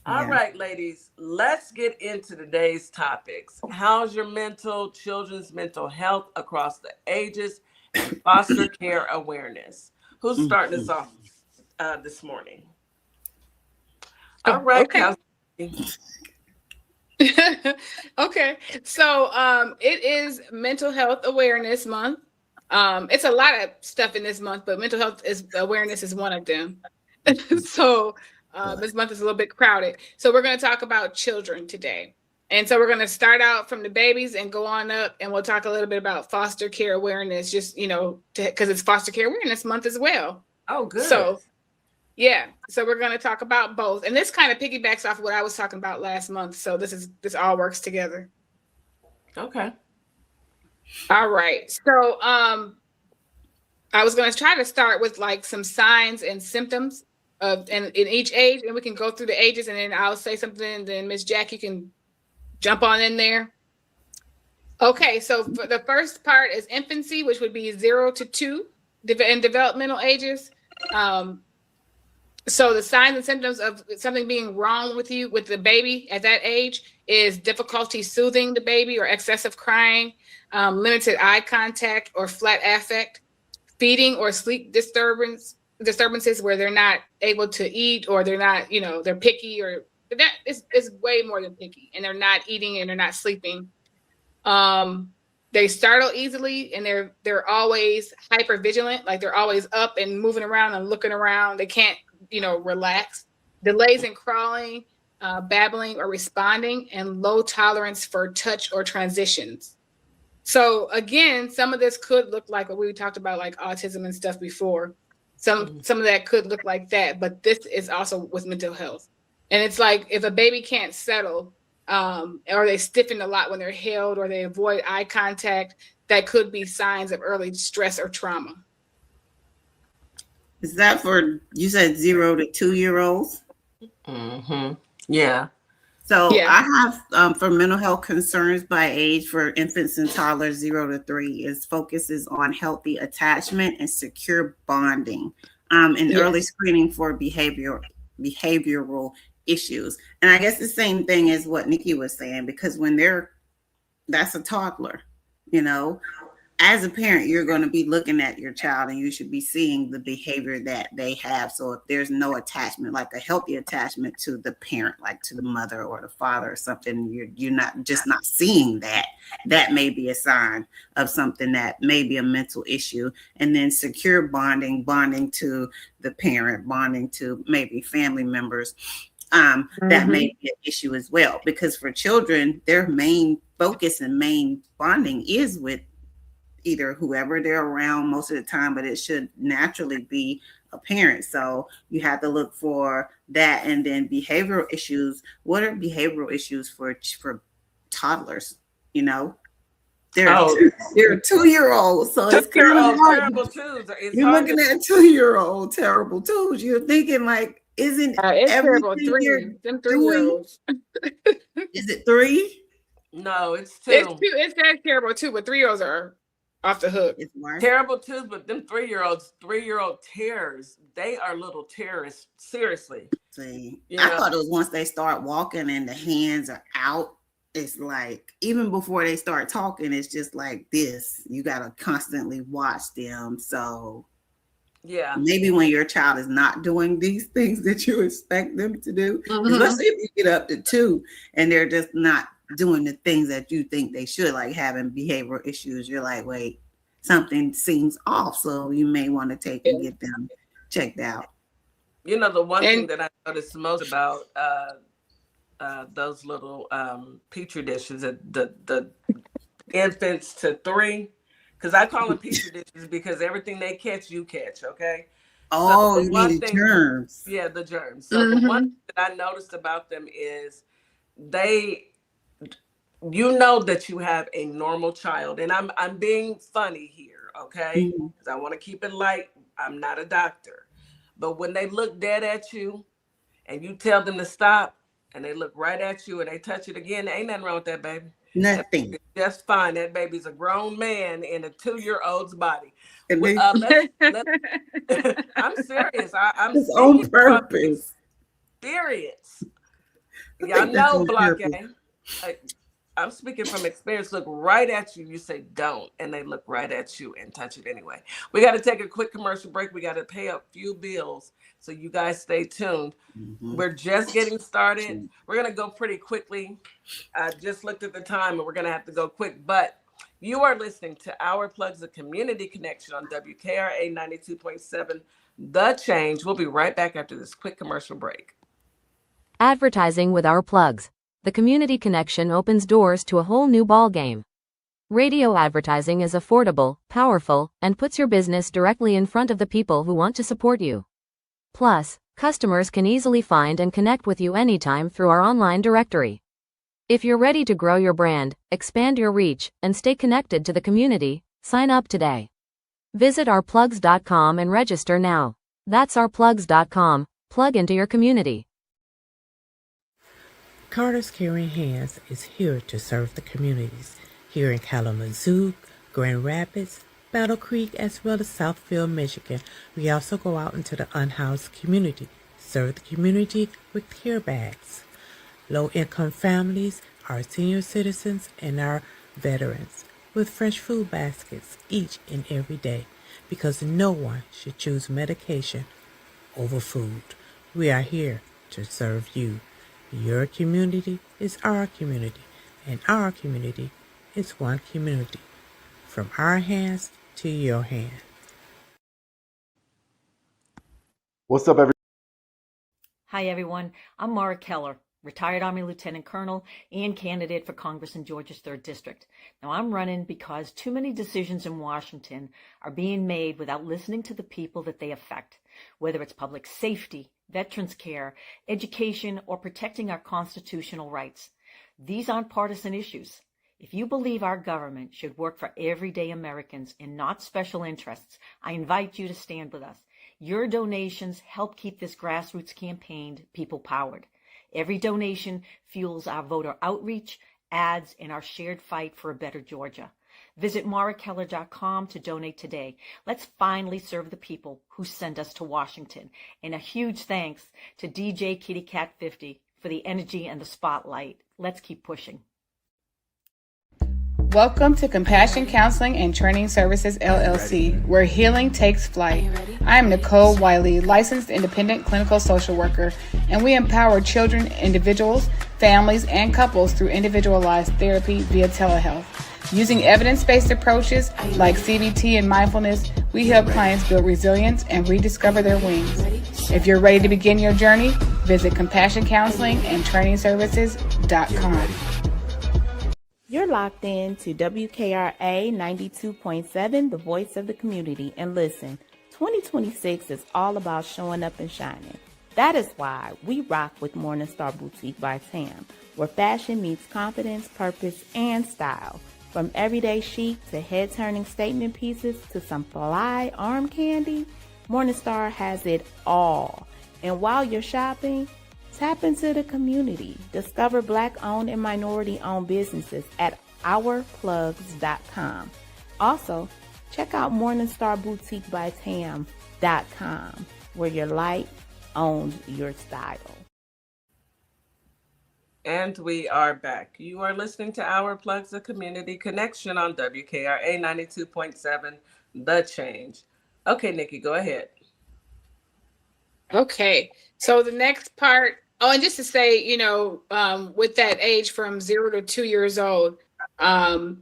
All right, ladies, let's get into today's topics. How's your children's mental health across the ages and foster care awareness? Who's starting us off this morning? All right. Okay. Okay, so it is Mental Health Awareness Month. It's a lot of stuff in this month, but mental health awareness is one of them. So this month is a little bit crowded. So we're going to talk about children today. And so we're going to start out from the babies and go on up, and we'll talk a little bit about foster care awareness, just, because it's Foster Care Awareness Month as well. Oh, good. So yeah, so we're going to talk about both, and this kind of piggybacks off of what I was talking about last month. So this all works together. Okay. All right. So I was going to try to start with like some signs and symptoms of in each age, and we can go through the ages, and then I'll say something, and then Miss Jack, you can jump on in there. Okay, so for the first part is infancy, which would be 0 to 2 in developmental ages. So the signs and symptoms of something being wrong with the baby at that age is difficulty soothing the baby or excessive crying, limited eye contact or flat affect, feeding or sleep disturbances where they're not able to eat, or they're not, they're picky, or that is way more than picky, and they're not eating and they're not sleeping. They startle easily, and they're always hyper vigilant, like they're always up and moving around and looking around. They can't relax. Delays in crawling, babbling, or responding, and low tolerance for touch or transitions. So again, some of this could look like what we talked about, like autism and stuff before. Some of that could look like that, but this is also with mental health. And it's like if a baby can't settle, or they stiffen a lot when they're held, or they avoid eye contact, that could be signs of early stress or trauma. Is that for, you said 0 to 2-year-olds? Mm-hmm. Yeah. So yeah. I have, for mental health concerns by age for infants and toddlers 0 to 3, focuses on healthy attachment and secure bonding, and early screening for behavioral issues. And I guess the same thing as what Nikki was saying, because when that's a toddler, as a parent, you're going to be looking at your child, and you should be seeing the behavior that they have. So if there's no attachment, like a healthy attachment to the parent, like to the mother or the father or something, you're not seeing that may be a sign of something that may be a mental issue. And then secure bonding to the parent, bonding to maybe family members, that may be an issue as well. Because for children, their main focus and main bonding is with either whoever they're around most of the time, but it should naturally be a parent. So you have to look for that. And then behavioral issues. What are behavioral issues for toddlers? They're 2-year-olds. So it's kind of hard. Terrible twos. You're looking at 2-year-old terrible twos. You're thinking like, isn't it's terrible. everything you're them 3-year-olds. Is it 3? No, it's It's 2. two. It's that terrible too, but 3-year-olds are off the hook. It's worse. Terrible 2s, but them 3-year-old terrors, they are little terrorists. Seriously. See, You I know? thought it was once they start walking and the hands are out. It's like even before they start talking, it's just like this. You gotta constantly watch them. So Yeah. maybe when your child is not doing these things that you expect them to do, especially if you get up to 2 and they're just not doing the things that you think they should, like having behavioral issues, you're like, wait, something seems off. So you may want to take and get them checked out. You know, the one thing that I noticed most about those little petri dishes, the infants to 3, because I call them petri dishes because everything they catch, you catch. Okay. Oh, so you mean the germs? Yeah, the germs. So the one thing that I noticed about them is you know that you have a normal child, and I'm being funny here, okay? Because I want to keep it light. I'm not a doctor, but when they look dead at you, and you tell them to stop, and they look right at you, and they touch it again, there ain't nothing wrong with that baby. Nothing. That just fine. That baby's a grown man in a 2-year-old's body. I'm serious. I'm it's on purpose. Experience. Y'all know, Block A. I'm speaking from experience. Look right at you. You say don't, and they look right at you and touch it anyway. We got to take a quick commercial break. We got to pay a few bills, so you guys stay tuned. We're just getting started. We're gonna go pretty quickly. I just looked at the time, and we're gonna have to go quick. But you are listening to Our Plugs, the Community Connection on WKRA 92.7. The Change. We'll be right back after this quick commercial break. Advertising with Our Plugs. The Community Connection opens doors to a whole new ballgame. Radio advertising is affordable, powerful, and puts your business directly in front of the people who want to support you. Plus, customers can easily find and connect with you anytime through our online directory. If you're ready to grow your brand, expand your reach, and stay connected to the community, sign up today. Visit ourplugs.com and register now. That's ourplugs.com. Plug into your community. Carter's Caring Hands is here to serve the communities here in Kalamazoo, Grand Rapids, Battle Creek, as well as Southfield, Michigan. We also go out into the unhoused community, serve the community with care bags. Low-income families, our senior citizens, and our veterans with fresh food baskets each and every day, because no one should choose medication over food. We are here to serve you. Your community is our community, and our community is one community. From our hands to your hand. What's up, everybody? Hi, everyone. I'm Mara Keller, retired Army Lieutenant Colonel and candidate for Congress in Georgia's 3rd District. Now, I'm running because too many decisions in Washington are being made without listening to the people that they affect, whether it's public safety, veterans care, education, or protecting our constitutional rights. These aren't partisan issues. If you believe our government should work for everyday Americans and not special interests, I invite you to stand with us. Your donations help keep this grassroots campaign people-powered. Every donation fuels our voter outreach, ads, and our shared fight for a better Georgia. Visit marakeller.com to donate today. Let's finally serve the people who send us to Washington. And a huge thanks to DJ Kitty Cat 50 for the energy and the spotlight. Let's keep pushing. Welcome to Compassion Counseling and Training Services, LLC, where healing takes flight. I am Nicole Wiley, licensed independent clinical social worker, and we empower children, individuals, families, and couples through individualized therapy via telehealth. Using evidence-based approaches like CBT and mindfulness, we help clients build resilience and rediscover their wings. If you're ready to begin your journey, visit CompassionCounselingandTrainingServices.com. You're locked in to WKRA 92.7, the voice of the community. And listen, 2026 is all about showing up and shining. That is why we rock with Morningstar Boutique by Tam, where fashion meets confidence, purpose, and style. From everyday chic to head-turning statement pieces to some fly arm candy, Morningstar has it all. And while you're shopping, Tap into the community. Discover Black-owned and minority-owned businesses at ourplugs.com. Also, check out Morningstar Boutique by Tam.com, where your light owns your style. And we are back. You are listening to Our Plugs, the Community Connection on WKRA 92.7, The Change. Okay, Nikki, go ahead. Okay, so the next part, and just to say, with that age from 0 to 2 years old, the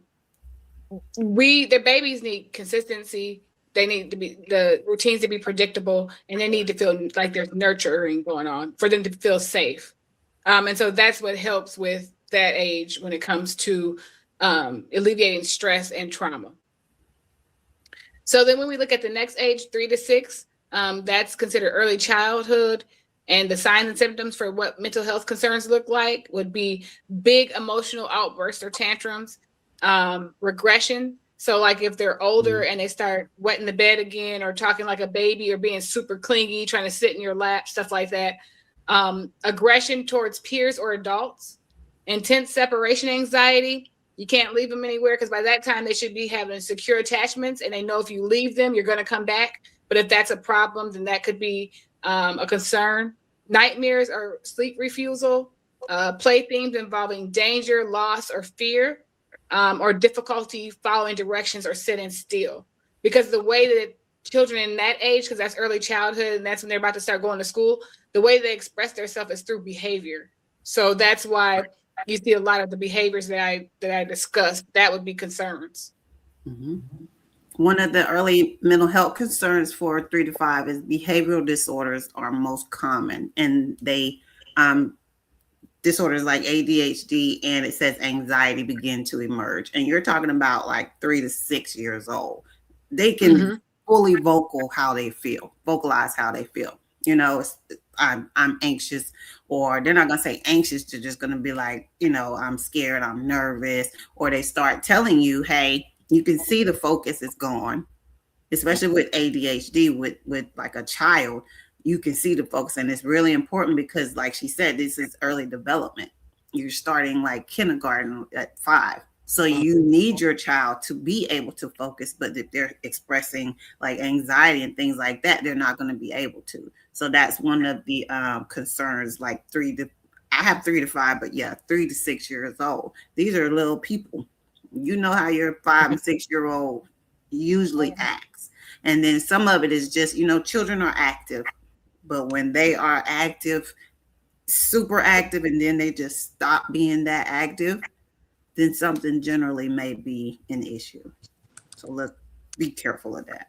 babies need consistency. They need to be the routines to be predictable, and they need to feel like there's nurturing going on for them to feel safe. And so that's what helps with that age when it comes to alleviating stress and trauma. So then when we look at the next age, 3 to 6, that's considered early childhood. And the signs and symptoms for what mental health concerns look like would be big emotional outbursts or tantrums, regression. So like if they're older and they start wetting the bed again or talking like a baby or being super clingy, trying to sit in your lap, stuff like that. Aggression towards peers or adults, intense separation anxiety. You can't leave them anywhere because by that time they should be having secure attachments and they know if you leave them, you're going to come back. But if that's a problem, then that could be a concern. Nightmares or sleep refusal, play themes involving danger, loss, or fear, or difficulty following directions or sitting still. Because the way that children in that age, because that's early childhood and that's when they're about to start going to school, the way they express themselves is through behavior. So that's why you see a lot of the behaviors that I discussed. That would be concerns. Mm-hmm. One of the early mental health concerns for 3 to 5 is behavioral disorders are most common, and they disorders like ADHD and it says anxiety begin to emerge. And you're talking about like 3 to 6 years old. They can fully vocalize how they feel. I'm anxious, or they're not going to say anxious. They're just going to be like, I'm scared, I'm nervous, or they start telling you, hey, you can see the focus is gone, especially with ADHD, with like a child, you can see the focus. And it's really important because like she said, this is early development. You're starting like kindergarten at 5. So you need your child to be able to focus, but if they're expressing like anxiety and things like that, they're not going to be able to. So that's one of the concerns, like I have 3 to 5, but yeah, 3 to 6 years old. These are little people. You know how your 5 and 6 year old usually acts. And then some of it is just, children are active, but when they are active, super active, and then they just stop being that active, then something generally may be an issue. So let's be careful of that.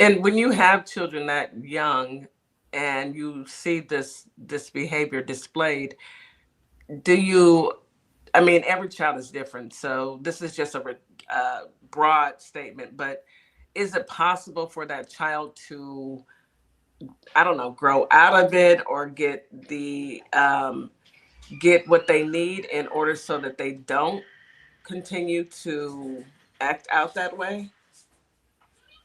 And when you have children that young and you see this behavior displayed, every child is different. So this is just a broad statement, but is it possible for that child to, grow out of it or get what they need in order so that they don't continue to act out that way?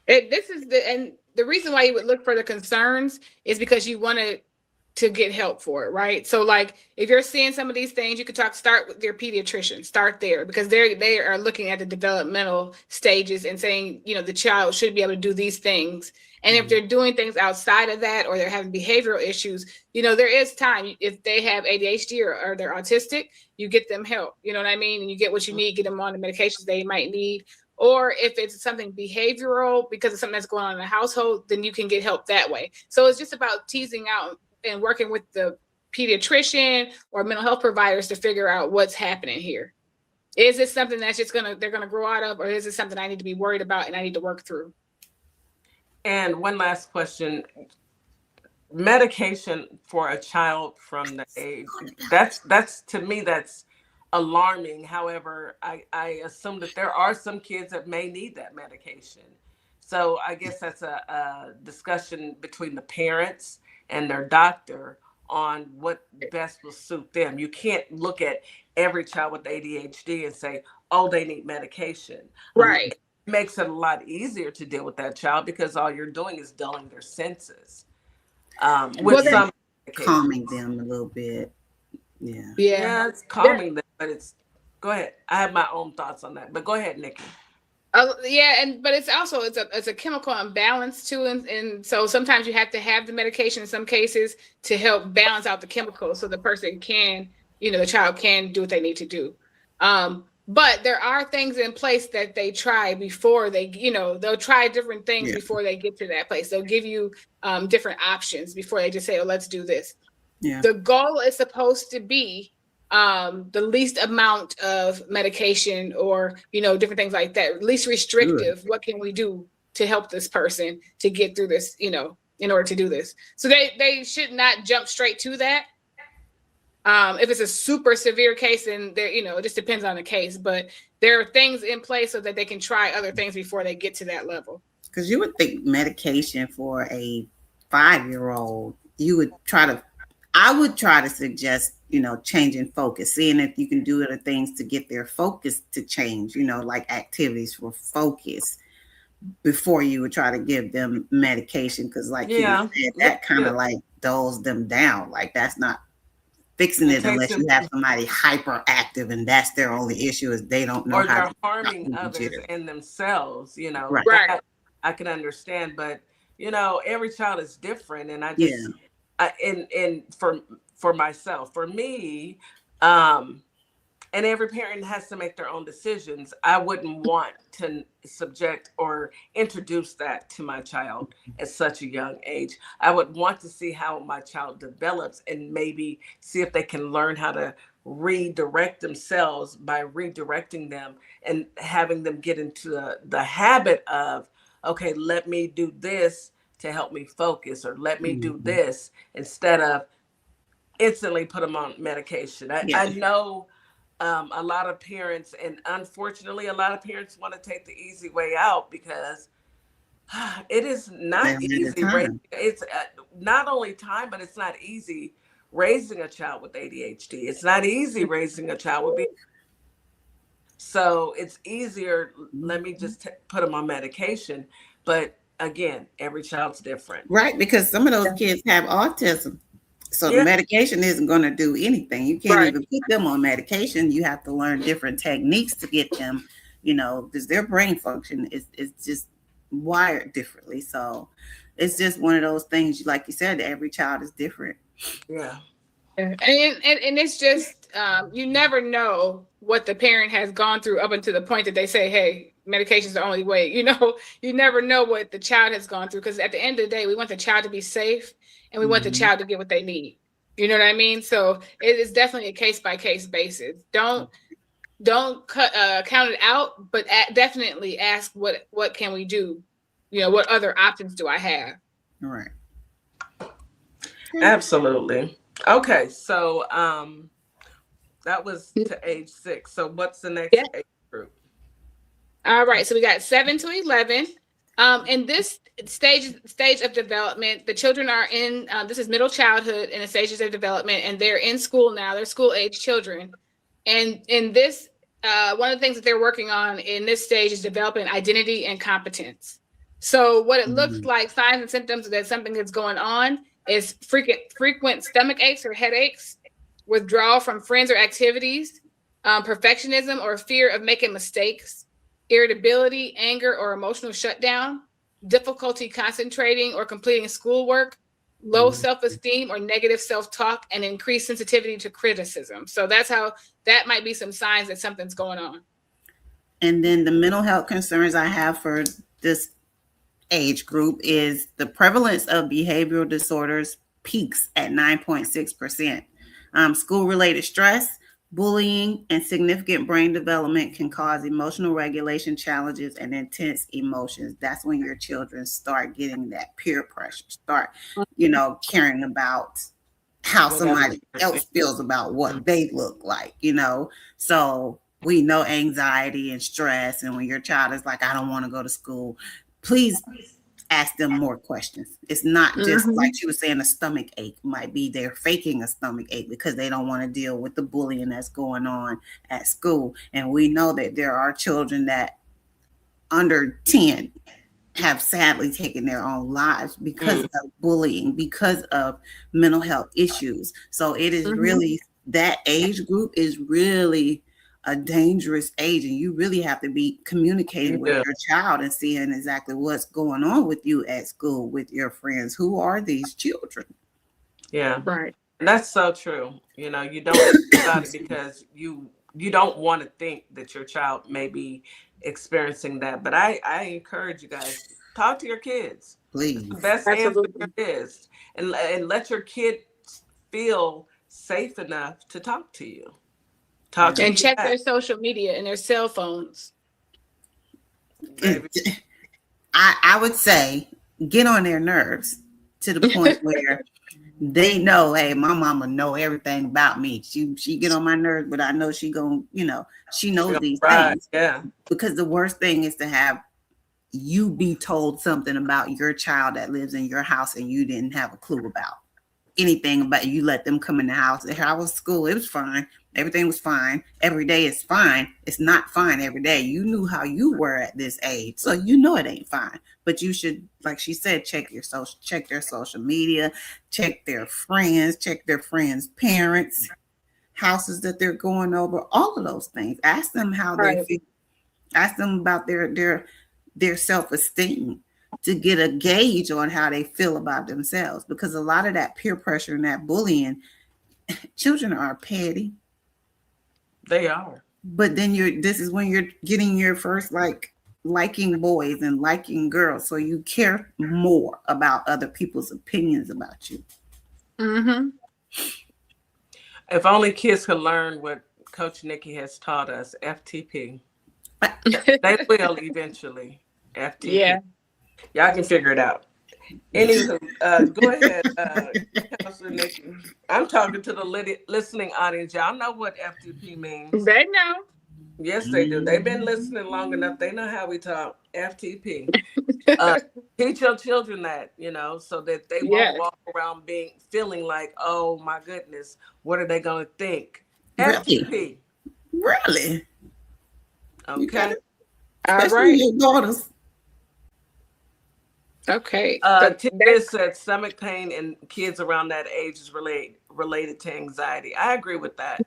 The reason why you would look for the concerns is because you want to get help for it, right? So like if you're seeing some of these things, you could start with your pediatrician, start there, because they are looking at the developmental stages and saying, the child should be able to do these things. And if they're doing things outside of that, or they're having behavioral issues, there is time. If they have ADHD or they're autistic, you get them help, you know what I mean? And you get what you need, get them on the medications they might need. Or if it's something behavioral because of something that's going on in the household, then you can get help that way. So it's just about teasing out and working with the pediatrician or mental health providers to figure out what's happening here. Is it something that's they're gonna grow out of, or is it something I need to be worried about and I need to work through? And one last question. Medication for a child from the age, that's to me, that's alarming. However, I assume that there are some kids that may need that medication. So I guess that's a discussion between the parents and their doctor on what best will suit them. You can't look at every child with ADHD and say, oh, they need medication. Right. It makes it a lot easier to deal with that child because all you're doing is dulling their senses. calming them a little bit. Yeah, it's calming them, but it's go ahead. I have my own thoughts on that, but go ahead, Nikki. But it's also it's a chemical imbalance too, and so sometimes you have to have the medication in some cases to help balance out the chemicals so the person can, the child can do what they need to do. But there are things in place that they try before they, they'll try different things before they get to that place. They'll give you different options before they just say, oh, let's do this. The goal is supposed to be the least amount of medication or, different things like that, least restrictive. What can we do to help this person to get through this, in order to do this? So they should not jump straight to that. If it's a super severe case, then there, it just depends on the case, but there are things in place so that they can try other things before they get to that level. Because you would think medication for a 5-year-old, I would try to suggest, changing focus, seeing if you can do other things to get their focus to change, like activities for focus before you would try to give them medication. Because like you said, that kind of like dulls them down. Like that's not fixing it unless you have somebody hyperactive and that's their only issue is they don't know or how they're harming others and themselves, Right. That I can understand, but every child is different, and I just and for myself, for me, and every parent has to make their own decisions. I wouldn't want to subject or introduce that to my child at such a young age. I would want to see how my child develops and maybe see if they can learn how to redirect themselves by redirecting them and having them get into the habit of, okay, let me do this to help me focus, or let me do this instead of instantly put them on medication. I know a lot of parents, and unfortunately, a lot of parents want to take the easy way out because it is not easy. It's not only time, but it's not easy raising a child with ADHD. It's not easy raising a child with so it's easier. Let me just put them on medication. But again, every child's different. Right, because some of those kids have autism. So the medication isn't going to do anything. You can't even put them on medication. You have to learn different techniques to get them, because their brain function is just wired differently. So it's just one of those things, like you said, every child is different. Yeah. And it's just, you never know what the parent has gone through up until the point that they say, hey, medication is the only way. You never know what the child has gone through, because at the end of the day, we want the child to be safe and we want the child to get what they need. You know what I mean? So it is definitely a case-by-case basis. Don't count it out, but definitely ask what can we do? What other options do I have? All right. Absolutely. Okay, so that was to age 6. So what's the next age group? All right, so we got 7 to 11. In this stage of development, the children are in this is middle childhood in the stages of development, and they're in school now. They're school age children, and in this one of the things that they're working on in this stage is developing identity and competence. So what it looks like, signs and symptoms that something is going on, is frequent stomach aches or headaches, withdrawal from friends or activities, perfectionism or fear of making mistakes, irritability, anger, or emotional shutdown, difficulty concentrating or completing schoolwork, low self-esteem or negative self-talk, and increased sensitivity to criticism. So that might be some signs that something's going on. And then the mental health concerns I have for this age group is the prevalence of behavioral disorders peaks at 9.6%. School-related stress, bullying, and significant brain development can cause emotional regulation challenges and intense emotions. That's when your children start getting that peer pressure, start, caring about how somebody else feels about what they look like, So we know anxiety and stress. And when your child is like, I don't want to go to school, please ask them more questions. It's not just like she was saying, a stomach ache might be they're faking a stomach ache because they don't want to deal with the bullying that's going on at school. And we know that there are children that under 10 have sadly taken their own lives because of bullying, because of mental health issues. So it is really, that age group is really a dangerous age, and you really have to be communicating with your child and seeing exactly what's going on with you at school, with your friends. Who are these children? Yeah. Right. That's so true. You know, you don't think about it because you don't want to think that your child may be experiencing that. But I encourage you guys, talk to your kids. Please. The best answer Absolutely. is, and let your kid feel safe enough to talk to you. Talk to And you check back. their social media and their cell phones. I would say get on their nerves to the point where they know, hey, my mama know everything about me. She get on my nerves, but I know she gonna, she knows these things. Yeah. Because the worst thing is to have you be told something about your child that lives in your house and you didn't have a clue about anything about it. You let them come in the house. How was school? It was fine. Everything was fine. Every day is fine. It's not fine every day. You knew how you were at this age, so you know it ain't fine. But you should, like she said, check their social media, check their friends, check their friends' parents, houses that they're going over, all of those things. Ask them how they feel. Ask them about their self-esteem, to get a gauge on how they feel about themselves, because a lot of that peer pressure and that bullying, children are petty. They are. But then this is when you're getting your first liking boys and liking girls, so you care more about other people's opinions about you. If only kids could learn what Coach Nikki has taught us, FTP. They will eventually. FTP. Yeah. Y'all can figure it out. Anywho, go ahead, Counselor Nikki. I'm talking to the listening audience. Y'all know what FTP means. They know. Yes, they do. They've been listening long enough. They know how we talk. FTP. Teach your children that, so that they won't walk around feeling like, oh my goodness, what are they going to think? FTP. Really? Okay. Especially your daughters. Okay. This said stomach pain in kids around that age is related to anxiety. I agree with that.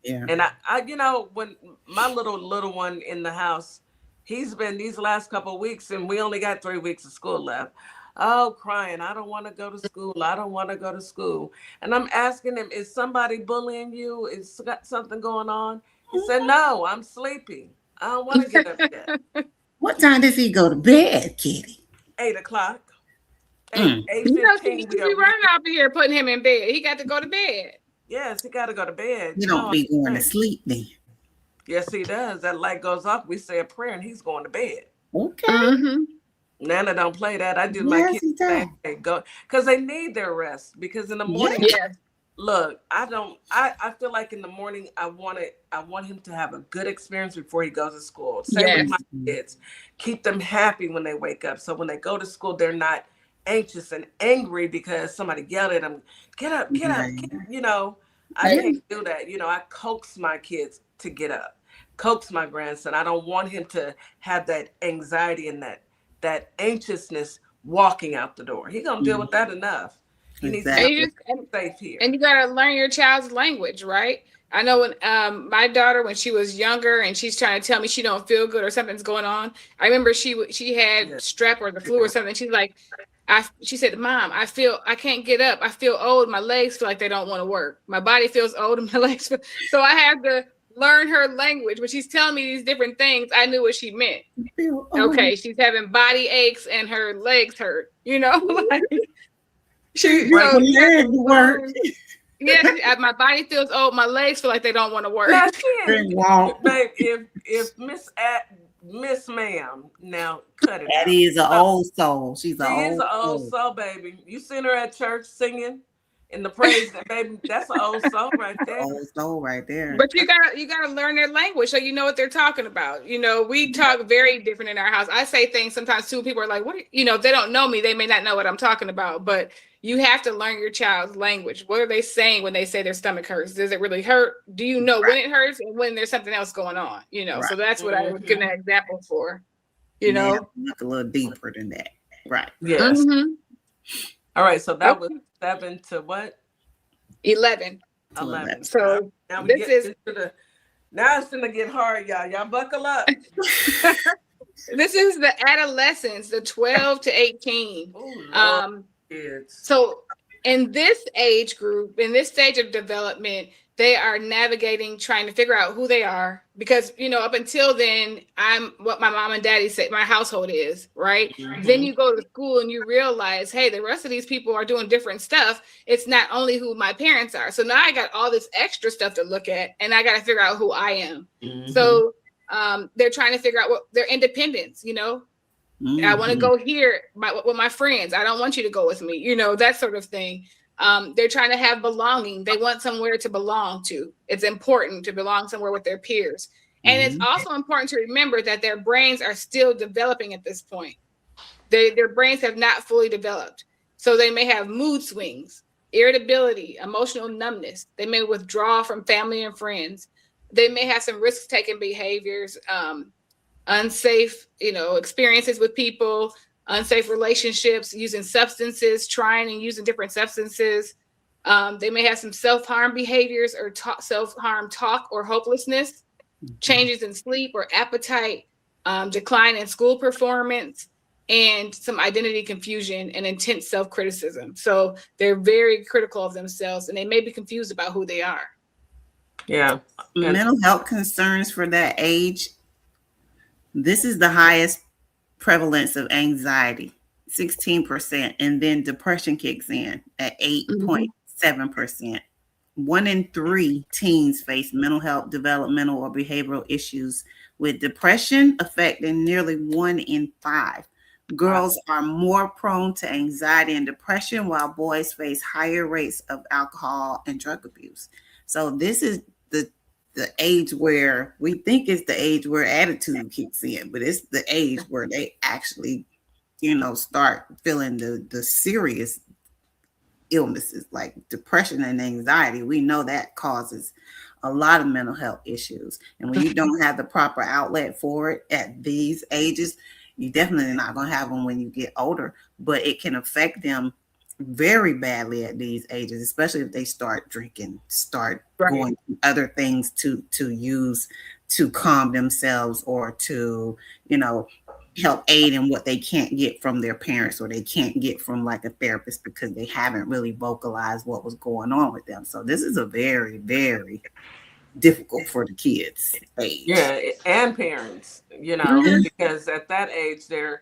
Yeah. And I when my little one in the house, he's been these last couple of weeks, and we only got 3 weeks of school left. Oh, crying, I don't want to go to school. I don't want to go to school. And I'm asking him, is somebody bullying you? Is got something going on? He said, no, I'm sleepy. I don't want to get up yet. What time does he go to bed, Kitty? 8 o'clock. 8:15. We running out of here putting him in bed. He got to go to bed. Yes, he got to go to bed. You don't be going to sleep then. Yes, he does. That light goes off. We say a prayer and he's going to bed. Okay. Nana don't play that. I do my kids go because they need their rest. Because in the morning, look, I feel like in the morning I want him to have a good experience before he goes to school. Same with my kids. Keep them happy when they wake up. So when they go to school, they're not anxious and angry because somebody yelled at them, get up, get up, I can't do that. I coax my kids to get up, coax my grandson. I don't want him to have that anxiety and that anxiousness walking out the door. He's gonna deal with that enough. He needs to be safe here. And you gotta learn your child's language, right? I know when my daughter, when she was younger and she's trying to tell me she don't feel good or something's going on, I remember she had strep or the flu or something. She's like, she said, Mom, I can't get up. I feel old. My legs feel like they don't want to work. My body feels old and my legs feel. So I have to learn her language. When she's telling me these different things, I knew what she meant. Okay, she's having body aches and her legs hurt. Like work. Yeah, my body feels old. My legs feel like they don't want to work. Babe, if Miss Ma'am, now cut it out. That is an old soul. She's an old soul, baby. You seen her at church singing in the praise, baby. That's an old soul right there. Old soul right there. But you gotta learn their language so you know what they're talking about. We talk very different in our house. I say things sometimes too. People are like, "What?" If they don't know me, they may not know what I'm talking about. But you have to learn your child's language. What are they saying when they say their stomach hurts? Does it really hurt? Do you know when it hurts and when there's something else going on? So that's what I would give an example for. you know? Look a little deeper than that. Right. Yes. Mm-hmm. All right. So that was 7 to what? 11. 11. So now we this get is into the, now it's gonna get hard, y'all. Y'all buckle up. this is the adolescents, the 12 to 18. Ooh, kids. So in this age group, in this stage of development, they are navigating, trying to figure out who they are. Because, you know, up until then, I'm what my mom and daddy say my household is, right? Mm-hmm. Then you go to school and you realize, hey, the rest of these people are doing different stuff. It's not only who my parents are. So now I got all this extra stuff to look at, and I got to figure out who I am. Mm-hmm. So they're trying to figure out what their independence, you know. I want to go here with my friends. I don't want you to go with me, you know, that sort of thing. They're trying to have belonging. They want somewhere to belong to. It's important to belong somewhere with their peers. And it's also important to remember that their brains are still developing at this point. Their brains have not fully developed. So they may have mood swings, irritability, emotional numbness. They may withdraw from family and friends. They may have some risk-taking behaviors, unsafe, you know, experiences with people, unsafe relationships, using substances, trying and using different substances. They may have some self-harm behaviors or self-harm talk or hopelessness, changes in sleep or appetite, decline in school performance, and some identity confusion and intense self-criticism. So they're very critical of themselves, and they may be confused about who they are. Yeah. Mental health concerns for that age. This is the highest prevalence of anxiety, 16%, and then depression kicks in at 8.7%. 1 in 3 teens face mental health, developmental, or behavioral issues, with depression affecting nearly 1 in 5. Girls are more prone to anxiety and depression, while boys face higher rates of alcohol and drug abuse. So this is the age where we think it's the age where attitude kicks in, but it's the age where they actually, you know, start feeling the serious illnesses like depression and anxiety. We know that causes a lot of mental health issues. And when you don't have the proper outlet for it at these ages, you're definitely not going to have them when you get older, but it can affect them very badly at these ages, especially if they start drinking, start going to other things to use to calm themselves or to, you know, help aid in what they can't get from their parents or they can't get from like a therapist because they haven't really vocalized what was going on with them. So this is a very, very difficult for the kids age. Yeah, and parents, you know, because at that age they're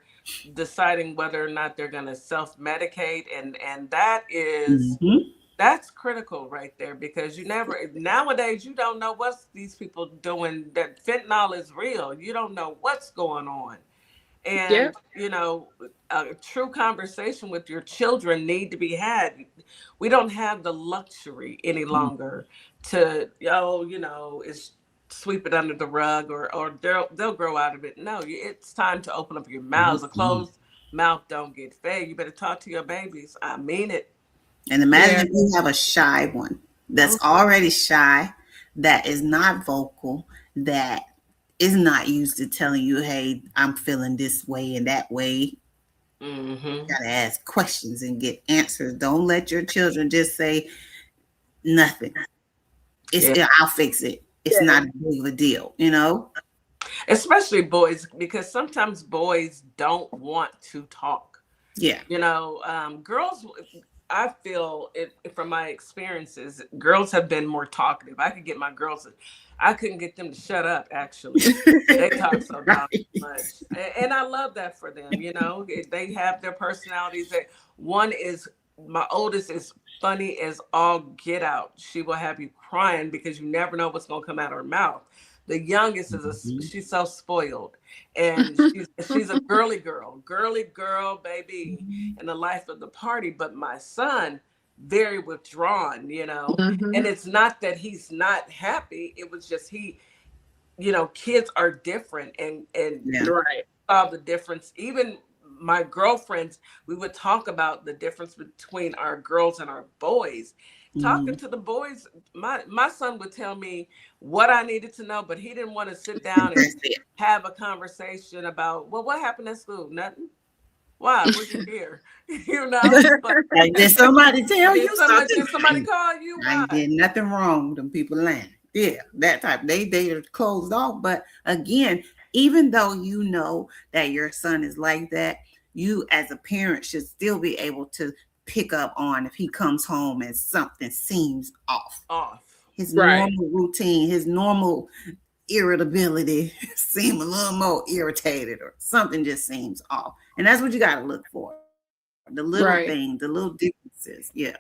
deciding whether or not they're going to self-medicate, and that is that's critical right there, because you never, nowadays you don't know what these people doing. That fentanyl is real. You don't know what's going on. And you know, a true conversation with your children need to be had. We don't have the luxury any longer to, oh, you know, it's sweep it under the rug, or they'll grow out of it. No, it's time to open up your mouths. A closed mouth don't get fed. You better talk to your babies. I mean it. And imagine if you have a shy one that's already shy, that is not vocal, that is not used to telling you, hey, I'm feeling this way and that way. You gotta ask questions and get answers. Don't let your children just say nothing. I'll fix it. It's not a big of a deal, you know? Especially boys, because sometimes boys don't want to talk. Yeah. You know, girls, I feel it from my experiences, girls have been more talkative. I could get my girls, I couldn't get them to shut up, actually. They talk so much. And I love that for them, you know. They have their personalities. One is, my oldest is funny as all get out. She will have you crying because you never know what's going to come out of her mouth. The youngest is she's so spoiled, and she's a girly girl, baby, in the life of the party. But my son, very withdrawn, you know, and it's not that he's not happy. It was just you know, kids are different, and saw the difference. Even my girlfriends, we would talk about the difference between our girls and our boys. talking to the boys, my son would tell me what I needed to know, but he didn't want to sit down and have a conversation about, well, what happened at school? Nothing. Why was you here? You know, like, did somebody tell you something? Did somebody call you? Why? I did nothing wrong. Them people lying. Yeah, that type. They are closed off. But again, even though you know that your son is like that, you as a parent should still be able to pick up on if he comes home and something seems off. His normal routine, his normal irritability seem a little more irritated, or something just seems off. And that's what you got to look for. The little things, the little differences. Yeah.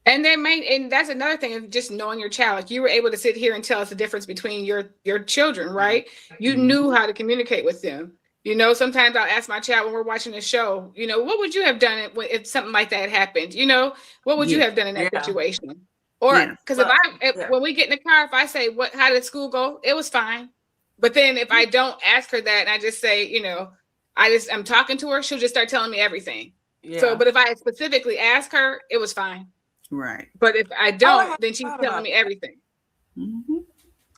And and that's another thing of just knowing your child. Like, you were able to sit here and tell us the difference between your children, right? You knew how to communicate with them. You know, sometimes I'll ask my child when we're watching a show, you know, what would you have done if something like that happened? You know, what would you have done in that situation? Or because when we get in the car, if I say, how did school go? It was fine. But then if I don't ask her that and I just say, you know, I'm talking to her, she'll just start telling me everything. Yeah. So, but if I specifically ask her, it was fine. Right. But if I don't, then she's telling me everything. Mm-hmm.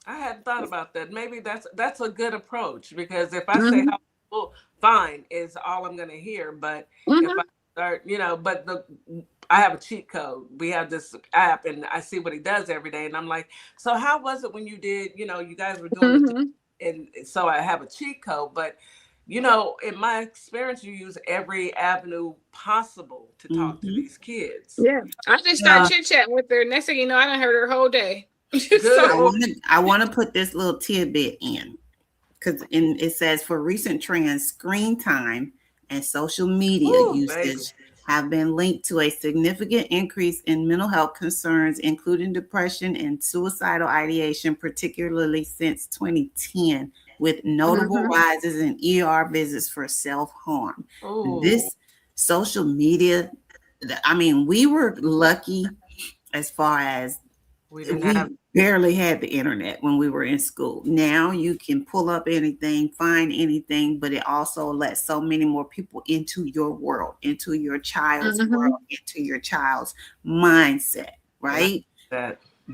I hadn't thought about that. Maybe that's a good approach, because if I say how fine is all I'm going to hear, but if I start, you know, I have a cheat code. We have this app, and I see what he does every day, and I'm like, so how was it when you did? You know, you guys were doing and so I have a cheat code, but. You know, in my experience, you use every avenue possible to talk to these kids. Yeah. I just start chit-chatting with her. Next thing you know, I done heard her whole day. I want to put this little tidbit in, because it says, for recent trends, screen time and social media usage have been linked to a significant increase in mental health concerns, including depression and suicidal ideation, particularly since 2010. With notable rises in ER visits for self-harm. This social media, I mean, we were lucky as far as we barely had the internet when we were in school. Now you can pull up anything, find anything, but it also lets so many more people into your world, into your child's world, into your child's mindset, right?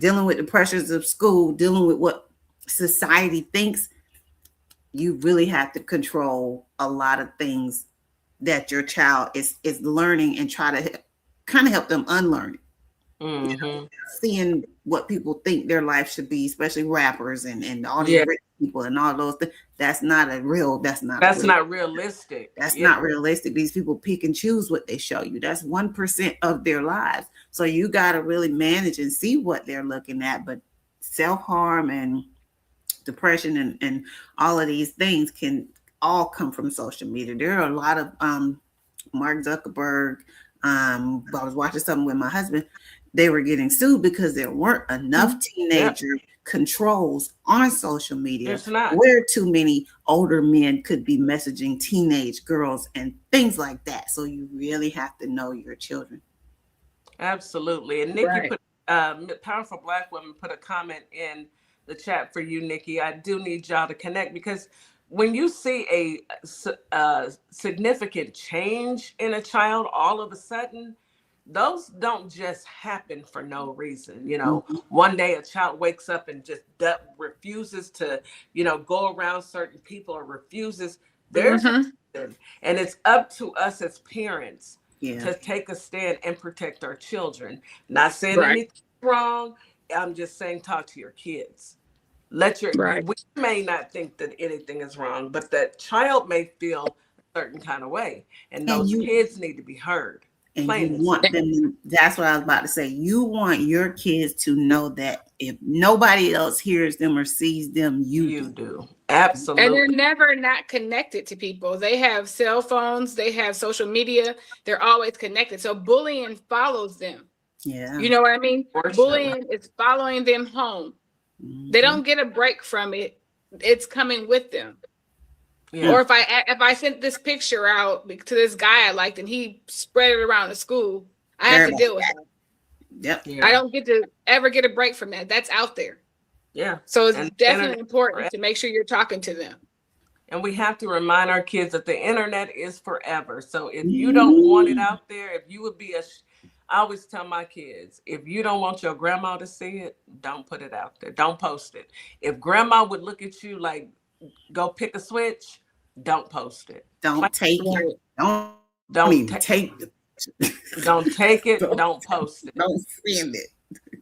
Dealing with the pressures of school, dealing with what society thinks. You really have to control a lot of things that your child is learning, and try to kind of help them unlearn it. You know, seeing what people think their life should be, especially rappers and all these rich people and all those things. That's not realistic. That's not realistic. These people pick and choose what they show you. That's 1% of their lives. So you got to really manage and see what they're looking at. But self-harm and depression and all of these things can all come from social media. There are a lot of Mark Zuckerberg. I was watching something with my husband. They were getting sued because there weren't enough teenager controls on social media, where too many older men could be messaging teenage girls and things like that. So you really have to know your children. Absolutely. And Nikki put Powerful Black Woman put a comment in the chat for you, Nikki. I do need y'all to connect, because when you see a significant change in a child, all of a sudden, those don't just happen for no reason. You know, one day a child wakes up and just refuses to, you know, go around certain people, or refuses. There's and it's up to us as parents to take a stand and protect our children. Not saying anything wrong. I'm just saying, talk to your kids. We may not think that anything is wrong, but that child may feel a certain kind of way, and those kids need to be heard. And you want them. That's what I was about to say. You want your kids to know that if nobody else hears them or sees them, you do. Absolutely. And they're never not connected to people. They have cell phones. They have social media. They're always connected. So bullying follows them. Yeah. You know what I mean? Bullying is following them home. They don't get a break from it. It's coming with them. Yeah. Or if I sent this picture out to this guy I liked and he spread it around the school, I have to deal with it. Yep. Yeah. I don't get to ever get a break from that. That's out there. Yeah. So it's definitely important to make sure you're talking to them. And we have to remind our kids that the internet is forever. So if you don't want it out there, if you would be I always tell my kids, if you don't want your grandma to see it, don't put it out there. Don't post it. If grandma would look at you like, go pick a switch, don't post it. Don't take it. Don't even take it. Don't take it. Don't post it. Don't send it.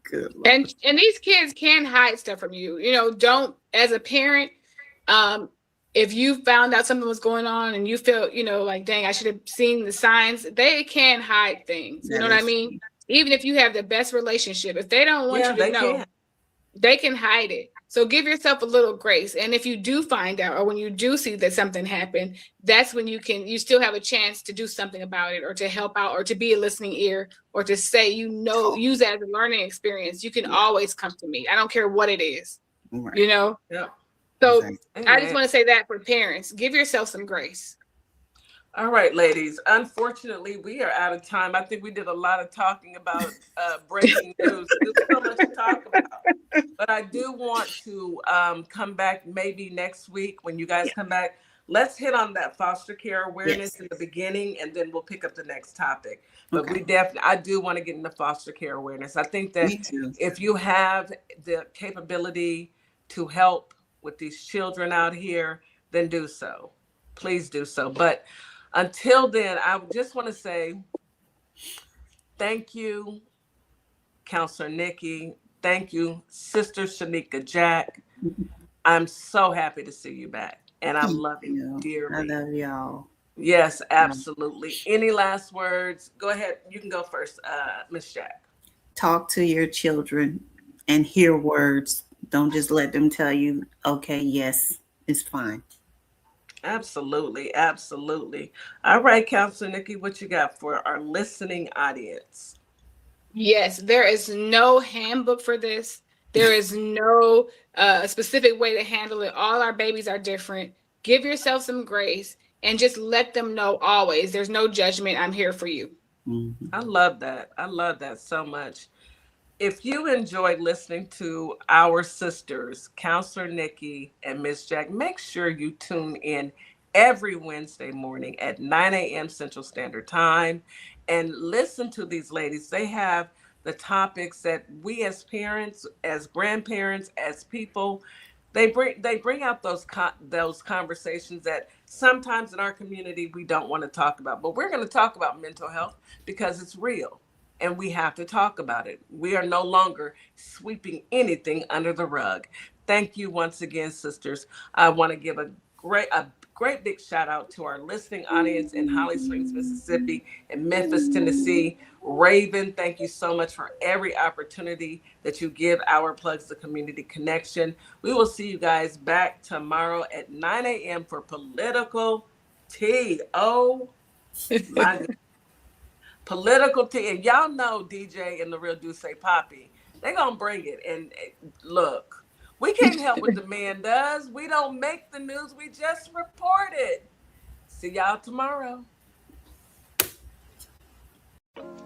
Good Lord. And these kids can hide stuff from you. You know, don't, as a parent, if you found out something was going on and you feel, you know, like, dang, I should have seen the signs, they can hide things. You know what I mean? Even if you have the best relationship, if they don't want you to know, they can hide it. So give yourself a little grace. And if you do find out, or when you do see that something happened, that's when you still have a chance to do something about it, or to help out, or to be a listening ear, or to say, use it as a learning experience. You can always come to me. I don't care what it is, you know? Yeah. So I just want to say that for parents, give yourself some grace. All right, ladies. Unfortunately, we are out of time. I think we did a lot of talking about breaking news. There's so much to talk about. But I do want to come back maybe next week when you guys come back. Let's hit on that foster care awareness in the beginning, and then we'll pick up the next topic. But I do want to get into foster care awareness. I think that if you have the capability to help with these children out here, then do so. Please do so. But until then, I just want to say thank you, Counselor Nikki. Thank you, Sister Shanika Jack. I'm so happy to see you back. And I love you dearly. I love y'all. Yes, absolutely. Any last words? Go ahead. You can go first, Miss Jack. Talk to your children and hear words. Don't just let them tell you, okay, yes, it's fine. Absolutely. Absolutely. All right, Counselor Nikki, what you got for our listening audience? Yes, there is no handbook for this. There is no specific way to handle it. All our babies are different. Give yourself some grace and just let them know always, there's no judgment. I'm here for you. Mm-hmm. I love that. I love that so much. If you enjoyed listening to our sisters, Counselor Nikki and Miss Jack, make sure you tune in every Wednesday morning at 9 a.m. Central Standard Time and listen to these ladies. They have the topics that we as parents, as grandparents, as people, they bring out those conversations that sometimes in our community we don't want to talk about. But we're going to talk about mental health because it's real. And we have to talk about it. We are no longer sweeping anything under the rug. Thank you once again, sisters. I want to give a great big shout out to our listening audience in Holly Springs, Mississippi, and Memphis, Tennessee. Raven, thank you so much for every opportunity that you give Our Plugs, the community connection. We will see you guys back tomorrow at 9 a.m. for Political Tea. Oh, my goodness. Political tea, and y'all know DJ and the Real Duce Poppy, they're gonna bring it. And look, we can't help what the man does. We don't make the news, we just report it. See y'all tomorrow.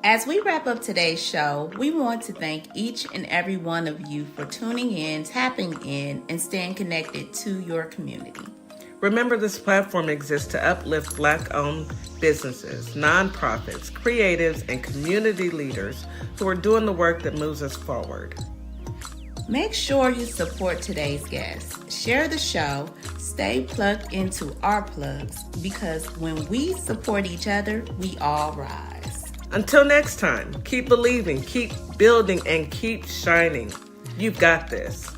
As we wrap up today's show, we want to thank each and every one of you for tuning in, tapping in, and staying connected to your community. Remember, this platform exists to uplift Black-owned businesses, nonprofits, creatives, and community leaders who are doing the work that moves us forward. Make sure you support today's guests. Share the show. Stay plugged into our plugs, because when we support each other, we all rise. Until next time, keep believing, keep building, and keep shining. You've got this.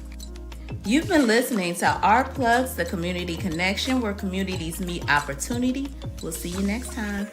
You've been listening to Our Plugs, the community connection where communities meet opportunity. We'll see you next time.